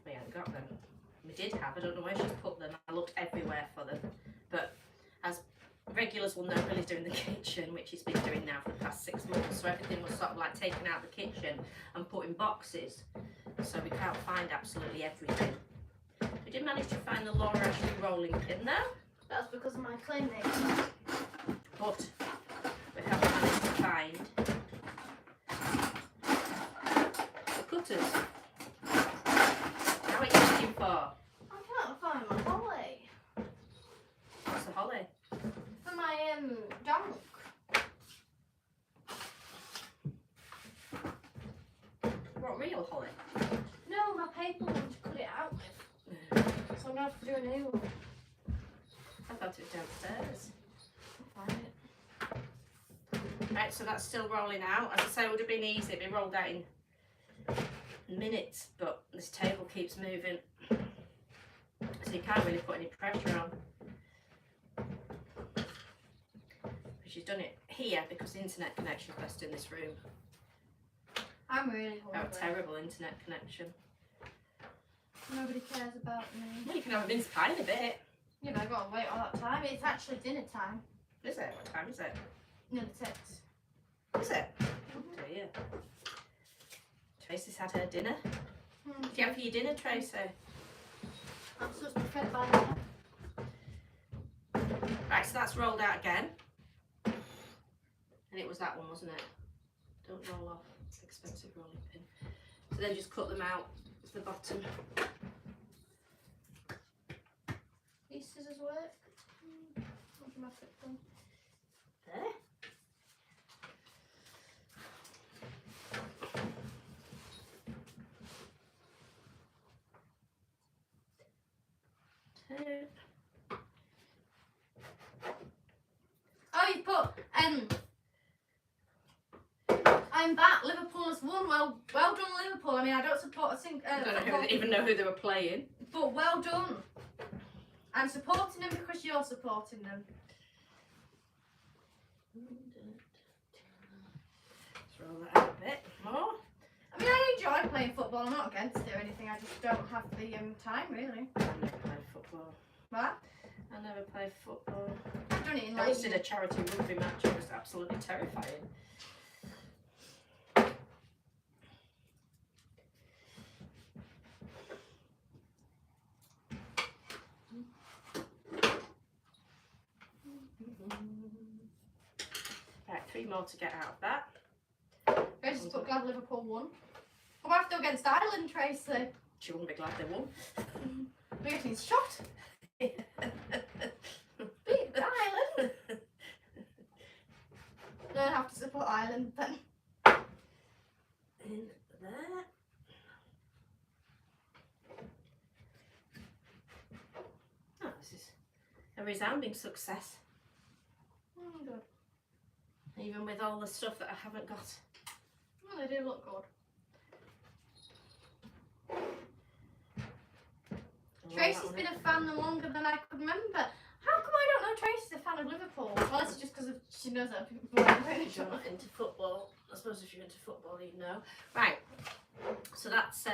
we haven't got them. We did have, I don't know where she's put them. I looked everywhere for them, but as regulars will know, Billy's doing the kitchen, which he's been doing now for the past 6 months, so everything was sort of like taken out of the kitchen and put in boxes, so we can't find absolutely everything. We did manage to find the Laura Ashley rolling pin though. That's because of my clay making. But we haven't managed to find the cutters. Now what are you looking for? I can't find my Holly. What's the holly? For my dunk. What, real holly? No, my paper one to cut it out with. So I'm going to have to do a new one. I thought it was downstairs. I'll find it. Right, so that's still rolling out. As I say, it would have been easy if it rolled out in minutes, but this table keeps moving, so you can't really put any pressure on. But she's done it here because the internet connection is best in this room. I'm really Our hungry. terrible internet connection. Nobody cares about me. Well, you can have a mince pie in a bit. Yeah, but I got to wait all that time. It's actually dinner time. Is it? What time is it? No, the 6. Is it? Oh dear. Tracy's had her dinner. What do you have for your dinner, Tracy? I'm supposed to be fed by now. Right, so that's rolled out again. And it was that one, wasn't it? Don't roll off. It's an expensive rolling pin. So then just cut them out at the bottom. These scissors work. Automatic one. There. Two. Oh, you put I'm back. Liverpool has won. Well done, Liverpool. I mean, I don't support a single. I don't even know who they were playing. But well done. I'm supporting them because you're supporting them. Let's roll that out a bit more. I mean, I enjoy playing football. I'm not against it or anything. I just don't have the time, really. I never played football. What? I never played football. I've done it in I like. once did a charity rugby match. It was absolutely terrifying. Right, 3 more to get out of that. I just put glad Liverpool won. I'm have to go against Ireland, Tracy. She wouldn't be glad they won. We're getting shot. Beat Ireland. Don't have to support Ireland then. In there. Oh, this is a resounding success. Good. Even with all the stuff that I haven't got. Well, they do look good. Tracy's been a fan longer than I could remember. knows that people If you're not into football, I suppose if you're into football, you'd know. Right, so that's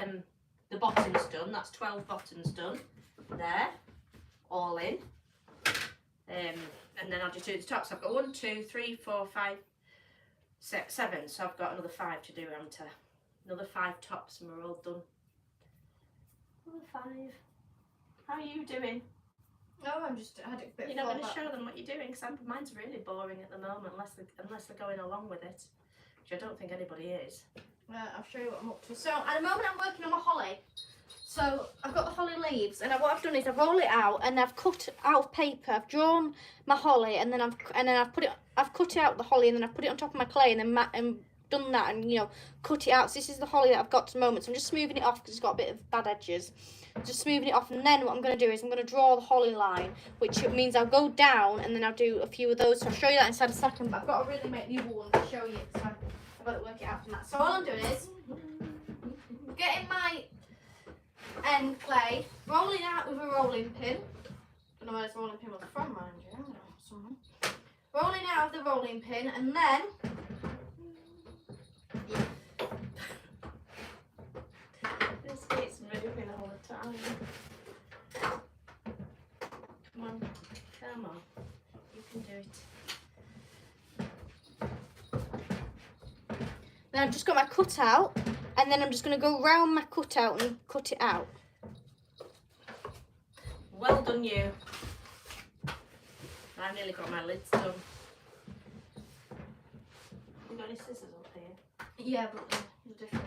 the bottoms done. That's 12 bottoms done. There, all in. And then I'll just do the tops. I've got 1, 2, 3, 4, 5, 6, 7. So I've got another 5 to do, haven't I? Another 5 tops and we're all done. Another 5. How are you doing? No, I'm just had a bit. You're not going to show them what you're doing because mine's really boring at the moment, unless they're going along with it, which I don't think anybody is. I'll show you what I'm up to. So at the moment I'm working on my holly. So I've got the holly leaves, and what I've done is I've rolled it out and I've cut out paper. I've drawn my holly, and then I've cut out the holly, and then I've put it on top of my clay, and then done that, and cut it out. So this is the holly that I've got at the moment. So I'm just smoothing it off because it's got a bit of bad edges. Just smoothing it off, and then what I'm going to do is I'm going to draw the holly line, which means I'll go down and then I'll do a few of those. So I'll show you that inside a second, but I've got to really make the other one to show you, so I've got to work it out from that. So all I'm doing is getting my end clay, rolling out with a rolling pin. I don't know where this rolling pin was from, mind you. I don't know, somewhere. Rolling out with the rolling pin, and then This gate's moving all the time. Come on, come on. You can do it. then I've just got my cutout, and then I'm just going to go round my cutout and cut it out. Well done, you. I've nearly got my lids done. You got any scissors up here? Yeah, but they're different.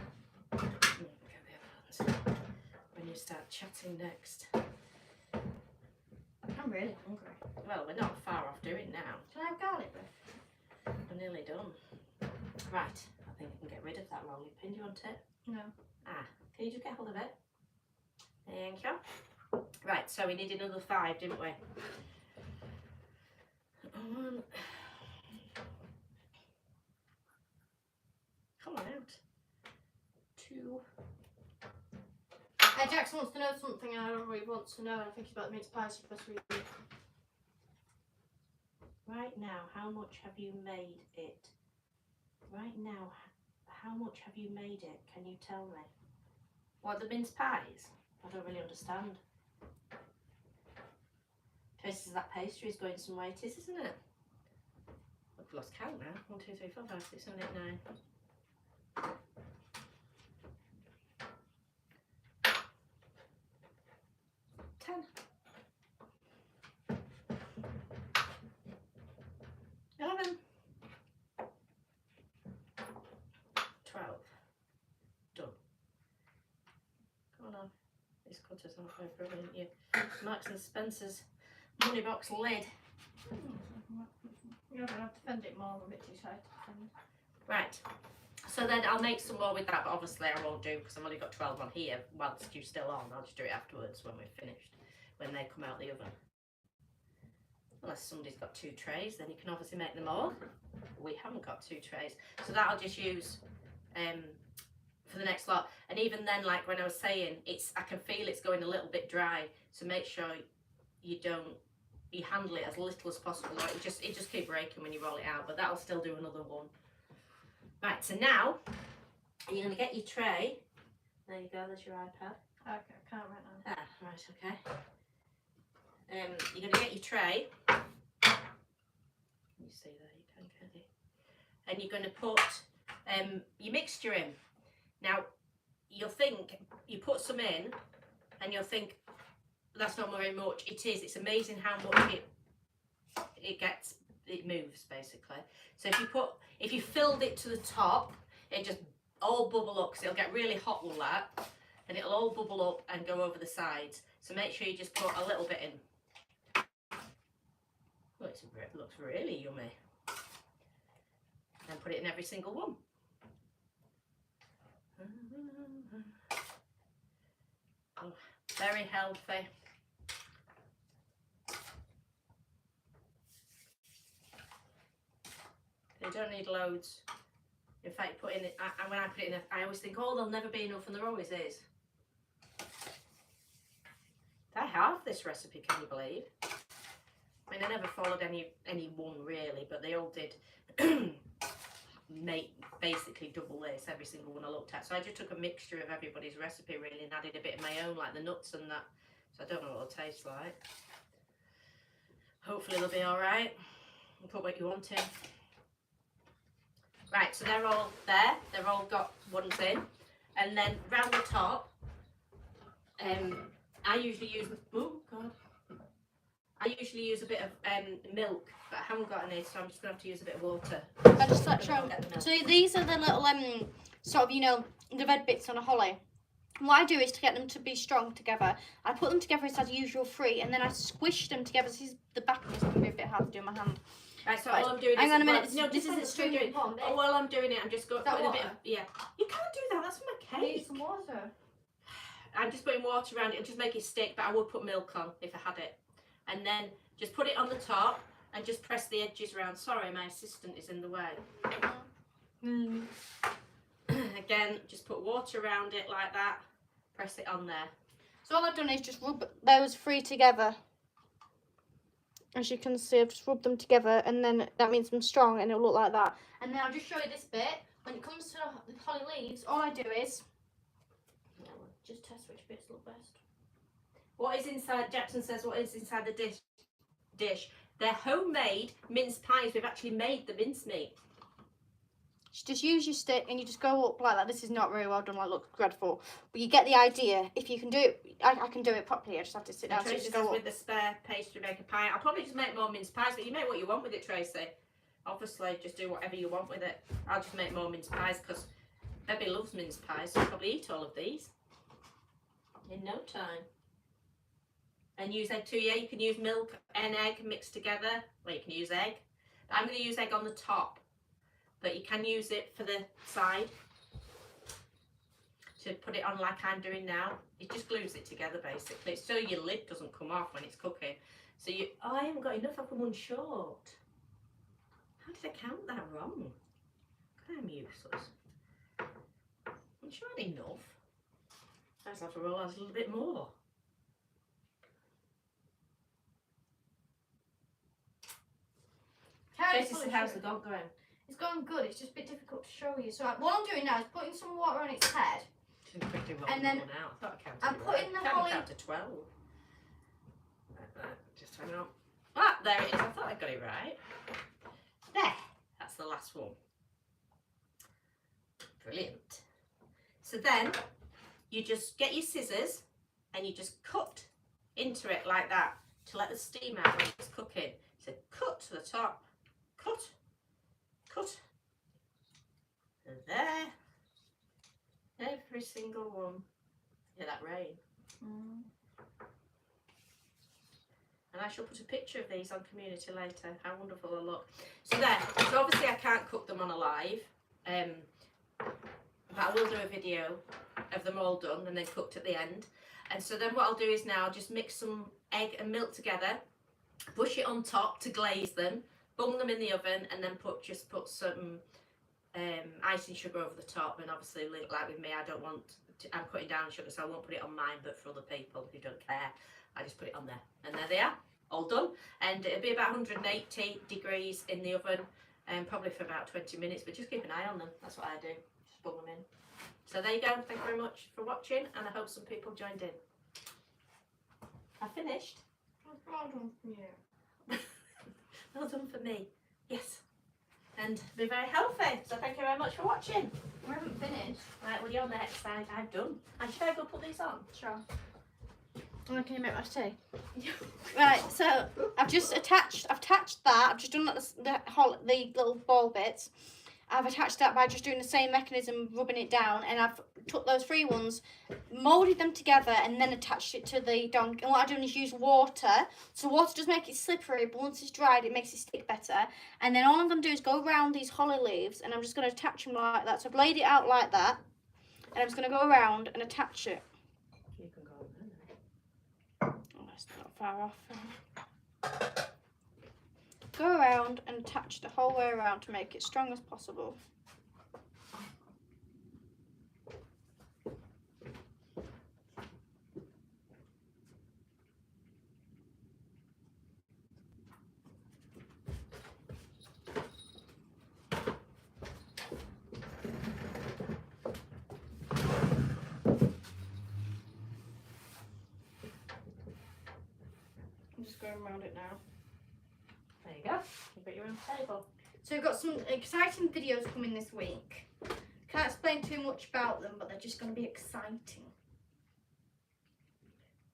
When you start chatting next. I'm really hungry. Well, we're not far off doing now. Can I have garlic bread? We're nearly done. Right, I think I can get rid of that rolling pin. Do you want it? No. Can you just get hold of it? Thank you. Right, so we needed another 5, didn't we? 1. Come on out. 2. Jackson wants to know something, and I don't really want to know. I think it's about the mince pies you're supposed to read. Right now, how much have you made it? Right now, how much have you made it? Can you tell me? What, the mince pies? I don't really understand. Tracy says that pastry is going some way. It is, isn't it? I've lost count now. 1, 2, 3, 4, 5, 6, 7, 8, 9. 10. 11. 12. Done. Come on. These cutters aren't very brilliant. You Marks and Spencer's money box lid. You're going to have to bend it more, a bit too tight to bend. Right. So then I'll make some more with that, but obviously I won't do because I've only got 12 on here whilst you're still on. I'll just do it afterwards when we're finished, when they come out the oven. Unless somebody's got 2 trays, then you can obviously make them all. We haven't got 2 trays. So that I'll just use for the next lot. And even then, like when I was saying, I can feel it's going a little bit dry. So make sure you handle it as little as possible. Like it just keep breaking when you roll it out, but that'll still do another one. Right, so now you're going to get your tray. There you go, there's your iPad. Okay, I can't right now. Right, okay. You're going to get your tray. You see there, you can't you? And you're going to put your mixture in. Now, you'll think, you put some in, and you'll think, that's not very much. It is. It's amazing how much it moves, basically. So if you filled it to the top, it just all bubble up, because it'll get really hot with that, and it'll all bubble up and go over the sides. So make sure you just put a little bit in. Oh, it looks really yummy. And put it in every single one. Oh, very healthy. You don't need loads. In fact, when I put it in, I always think, oh, there'll never be enough, and there always is. I have this recipe, can you believe? I mean, I never followed any one really, but they all did make basically double this, every single one I looked at. So I just took a mixture of everybody's recipe really and added a bit of my own, like the nuts and that. So I don't know what it'll taste like. Hopefully they'll be all right. You put what you want in. Right, so they're all there. They've all got ones in. And then round the top, I usually use, oh God. I usually use a bit of milk, but I haven't got any, so I'm just going to have to use a bit of water. I just like show. So these are the little sort of, you know, the red bits on a holly. What I do is to get them to be strong together, I put them together as usual three, and then I squish them together. This is the back is going to be a bit hard to do in my hand. Right, so all I'm doing is... Hang on a minute, no, this is extremely important. Oh, while I'm doing it, I'm just going to put in a bit of... Yeah. You can't do that, that's for my cake. Need some water. I'm just putting water around it and just make it stick, but I would put milk on if I had it. And then just put it on the top and just press the edges around. Sorry, my assistant is in the way. Again, just put water around it like that. Press it on there. So all I've done is just rub those three together. As you can see, I've just rubbed them together, and then that means I'm strong, and it'll look like that. And then I'll just show you this bit. When it comes to the holly leaves, all I do is just test which bits look best. What is inside? Jackson says, what is inside the dish? They're homemade mince pies. We've actually made the mincemeat. Just use your stick and you just go up like that. This is not very well done, like looks dreadful. But you get the idea. If you can do it, I can do it properly. I just have to sit down. Tracy just says go with the spare pastry maker pie. I'll probably just make more mince pies, but you make what you want with it, Tracy. Obviously, just do whatever you want with it. I'll just make more mince pies because Bebby loves mince pies. So I'll probably eat all of these in no time. And use egg too. Yeah, you can use milk and egg mixed together. Well, you can use egg. But I'm going to use egg on the top. But you can use it for the side to put it on like I'm doing now. It just glues it together basically, so your lid doesn't come off when it's cooking. So you, oh, I haven't got enough, I've got one short. How did I count that wrong? God, I'm useless. I'm sure I had enough. I just have to roll out a little bit more. Tracy said, how's the dog going? It's going good. It's just a bit difficult to show you. So what I'm doing now is putting some water on its head. And then I'm putting the holly. Count to 12. Just hang on. Ah, there it is. I thought I got it right. There. That's the last one. Brilliant. So then you just get your scissors and you just cut into it like that to let the steam out when it's cooking. So cut to the top. Cut. Cut. And there. Every single one. Yeah, that rain. And I shall put a picture of these on community later. How wonderful they look. So there. So obviously I can't cook them on a live. But I will do a video of them all done and then cooked at the end. And so then what I'll do is now just mix some egg and milk together. Push it on top to glaze them. Bung them in the oven and then put some icing sugar over the top. And obviously, like with me, I'm cutting down sugar, so I won't put it on mine, but for other people who don't care, I just put it on there. And there they are, all done. And it'll be about 180 degrees in the oven, probably for about 20 minutes, but just keep an eye on them. That's what I do, just bung them in. So there you go. Thank you very much for watching, and I hope some people joined in. I finished. Well done for you. Well done for me. Yes. And be very healthy. So thank you very much for watching. We haven't finished. Right, well, you're on the next side. I'm done. And should I go put these on? Sure. Oh, can you make my tea? Right, so I've attached that. I've just done the little ball bits. I've attached that by just doing the same mechanism, rubbing it down, and I've took those three ones, moulded them together, and then attached it to the donk. And what I've done is use water. So water does make it slippery, but once it's dried, it makes it stick better. And then all I'm going to do is go around these holly leaves, and I'm just going to attach them like that. So I've laid it out like that, and I'm just going to go around and attach it. You can go on there. Oh, that's not far off. Go around and attach the whole way around to make it strong as possible. just going around it now. There you go. You've got your own table. So we've got some exciting videos coming this week. Can't explain too much about them, but they're just going to be exciting.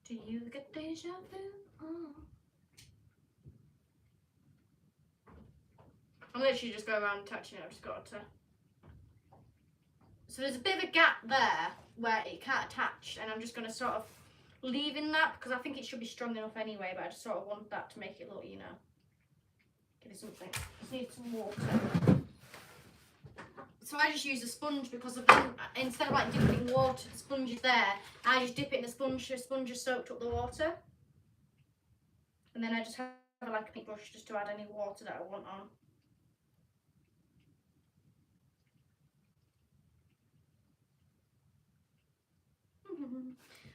Do you get deja vu? Oh. I'm literally just going around touching it. I've just got to. So there's a bit of a gap there where it can't attach, and I'm just going to sort of leave in that because I think it should be strong enough anyway, but I just sort of want that to make it look, you know, give it something. Just need some water. So I just use a sponge because I've done, instead of like dipping it in water, the sponge is there, I just dip it in the sponge has soaked up the water. And then I just have like a paintbrush just to add any water that I want on.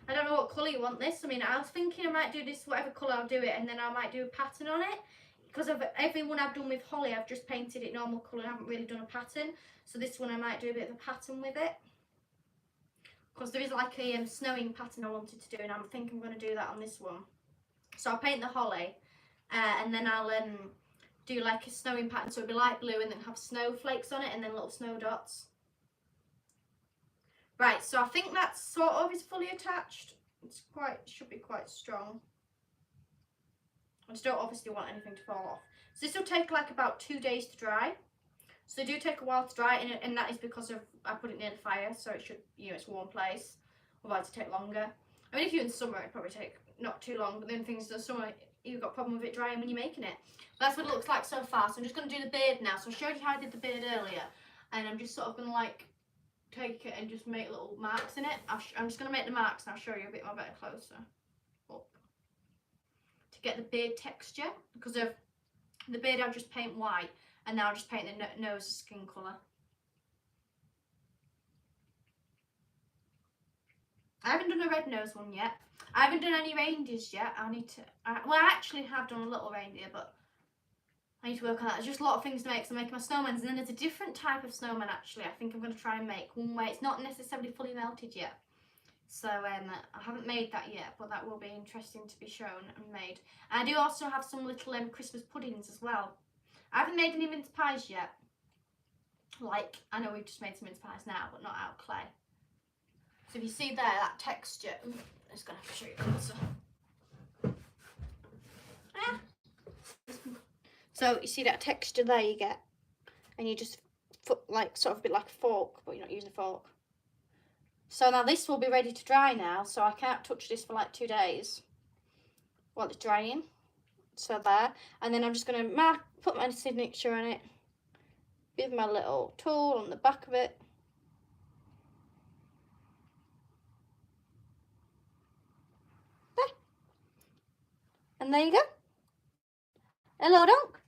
I don't know what colour you want this. I mean, I was thinking I might do this, whatever colour I'll do it, and then I might do a pattern on it. Because of every one I've done with holly, I've just painted it normal colour and I haven't really done a pattern. So this one I might do a bit of a pattern with it. Because there is like a snowing pattern I wanted to do, and I think I'm going to do that on this one. So I'll paint the holly, and then I'll do like a snowing pattern, so it'll be light blue and then have snowflakes on it and then little snow dots. Right, so I think that sort of is fully attached. It's should be quite strong. I just don't obviously want anything to fall off. So this will take like about 2 days to dry. So they do take a while to dry, and that is because of I put it near the fire, so it should, you know, it's a warm place. Otherwise it'd take longer. I mean, if you're in summer, it'd probably take not too long, but then things in the summer, you've got a problem with it drying when you're making it. But that's what it looks like so far. So I'm just going to do the beard now. So I showed you how I did the beard earlier, and I'm just sort of going to like take it and just make little marks in it. I'm just going to make the marks and I'll show you a bit more better closer up to get the beard texture, because of the beard I'll just paint white, and now I'll just paint the nose skin colour. I haven't done a red nose one yet. I haven't done any reindeers yet. I need to, well, I actually have done a little reindeer, but I need to work on that. There's just a lot of things to make, so I'm making my snowmans, and then there's a different type of snowman actually I think I'm going to try and make, one where it's not necessarily fully melted yet. So I haven't made that yet, but that will be interesting to be shown and made. And I do also have some little Christmas puddings as well. I haven't made any mince pies yet. Like, I know we've just made some mince pies now, but not out of clay. So if you see there, that texture, I'm just going to have to show you closer. Ah. So you see that texture there you get, and you just like sort of a bit like a fork, but you're not using a fork. So now this will be ready to dry now, so I can't touch this for like 2 days while it's drying. So there, and then I'm just going to put my signature on it with my little tool on the back of it. There. And there you go. Hello, donk.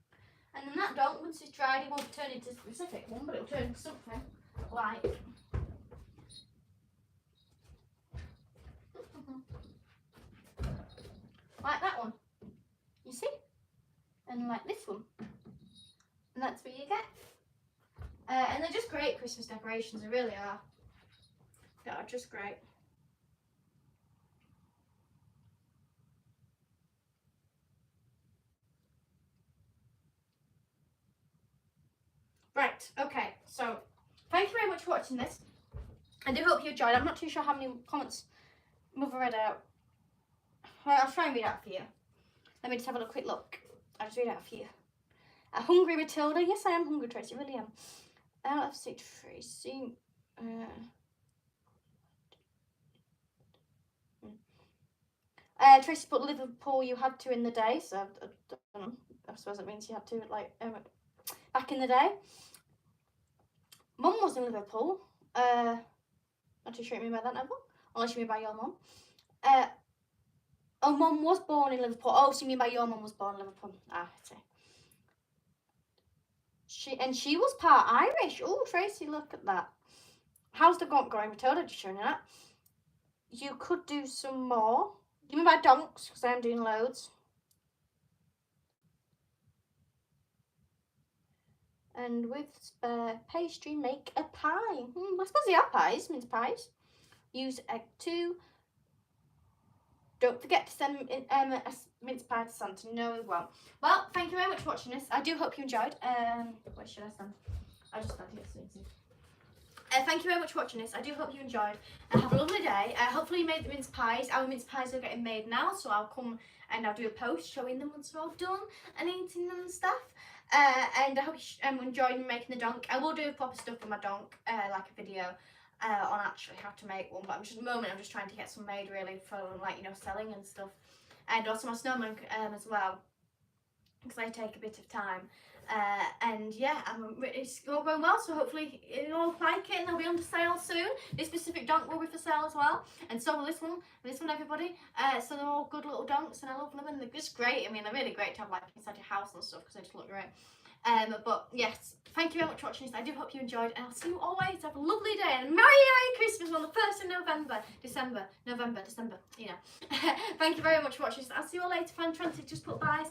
And then that donk, once it's dried, it won't turn into a specific one, but it'll turn into something like that one, you see, and like this one, and that's what you get. And they're just great Christmas decorations, they really are. They are just great. Right, okay, so thank you very much for watching this. I do hope you enjoyed. I'm not too sure how many comments Mother read out. Well, I'll try and read out for you. Let me just have a quick look. I'll just read out for you. A hungry Matilda. Yes, I am hungry, Tracy. I really am. Let's see, Tracy. Tracy put Liverpool you had to in the day, so I don't know. I suppose it means you had to, like, back in the day. Mum was in Liverpool. Not too sure what you mean by that, Neville. Unless you mean by your mum. Oh, Mum was born in Liverpool. Oh, so you mean by your mum was born in Liverpool. Ah, I see. She was part Irish. Oh, Tracy, look at that. How's the gaunt going, Matilda? Just showing you that. You could do some more. Do you mean by donks? Because I'm doing loads. And with spare pastry, make a pie. I suppose they are pies, mince pies. Use egg 2. Don't forget to send a mince pie to Santa. No, we won't. Well, thank you very much for watching this. I do hope you enjoyed. Where should I stand? I just stand here. Thank you very much for watching this. I do hope you enjoyed. Have a lovely day. Hopefully you made the mince pies. Our mince pies are getting made now, so I'll come and I'll do a post showing them once they're all done and eating them and stuff. And I hope you enjoyed making the donk. I will do proper stuff for my donk, like a video on actually how to make one. But I'm just at the moment I'm just trying to get some made really for like selling and stuff. And also my snowman as well, because they take a bit of time. And yeah, it's all going well, so hopefully you all like it and they'll be on sale soon. This specific donk will be for sale as well, and so will this one, everybody. So they're all good little donks and I love them and they're just great. I mean, they're really great to have like inside your house and stuff because they just look great. But yes, thank you very much for watching this. I do hope you enjoyed, and I'll see you always. Have a lovely day and Merry Christmas on the 1st of November, December, Thank you very much for watching this. I'll see you all later. Fantastic. Just put bye.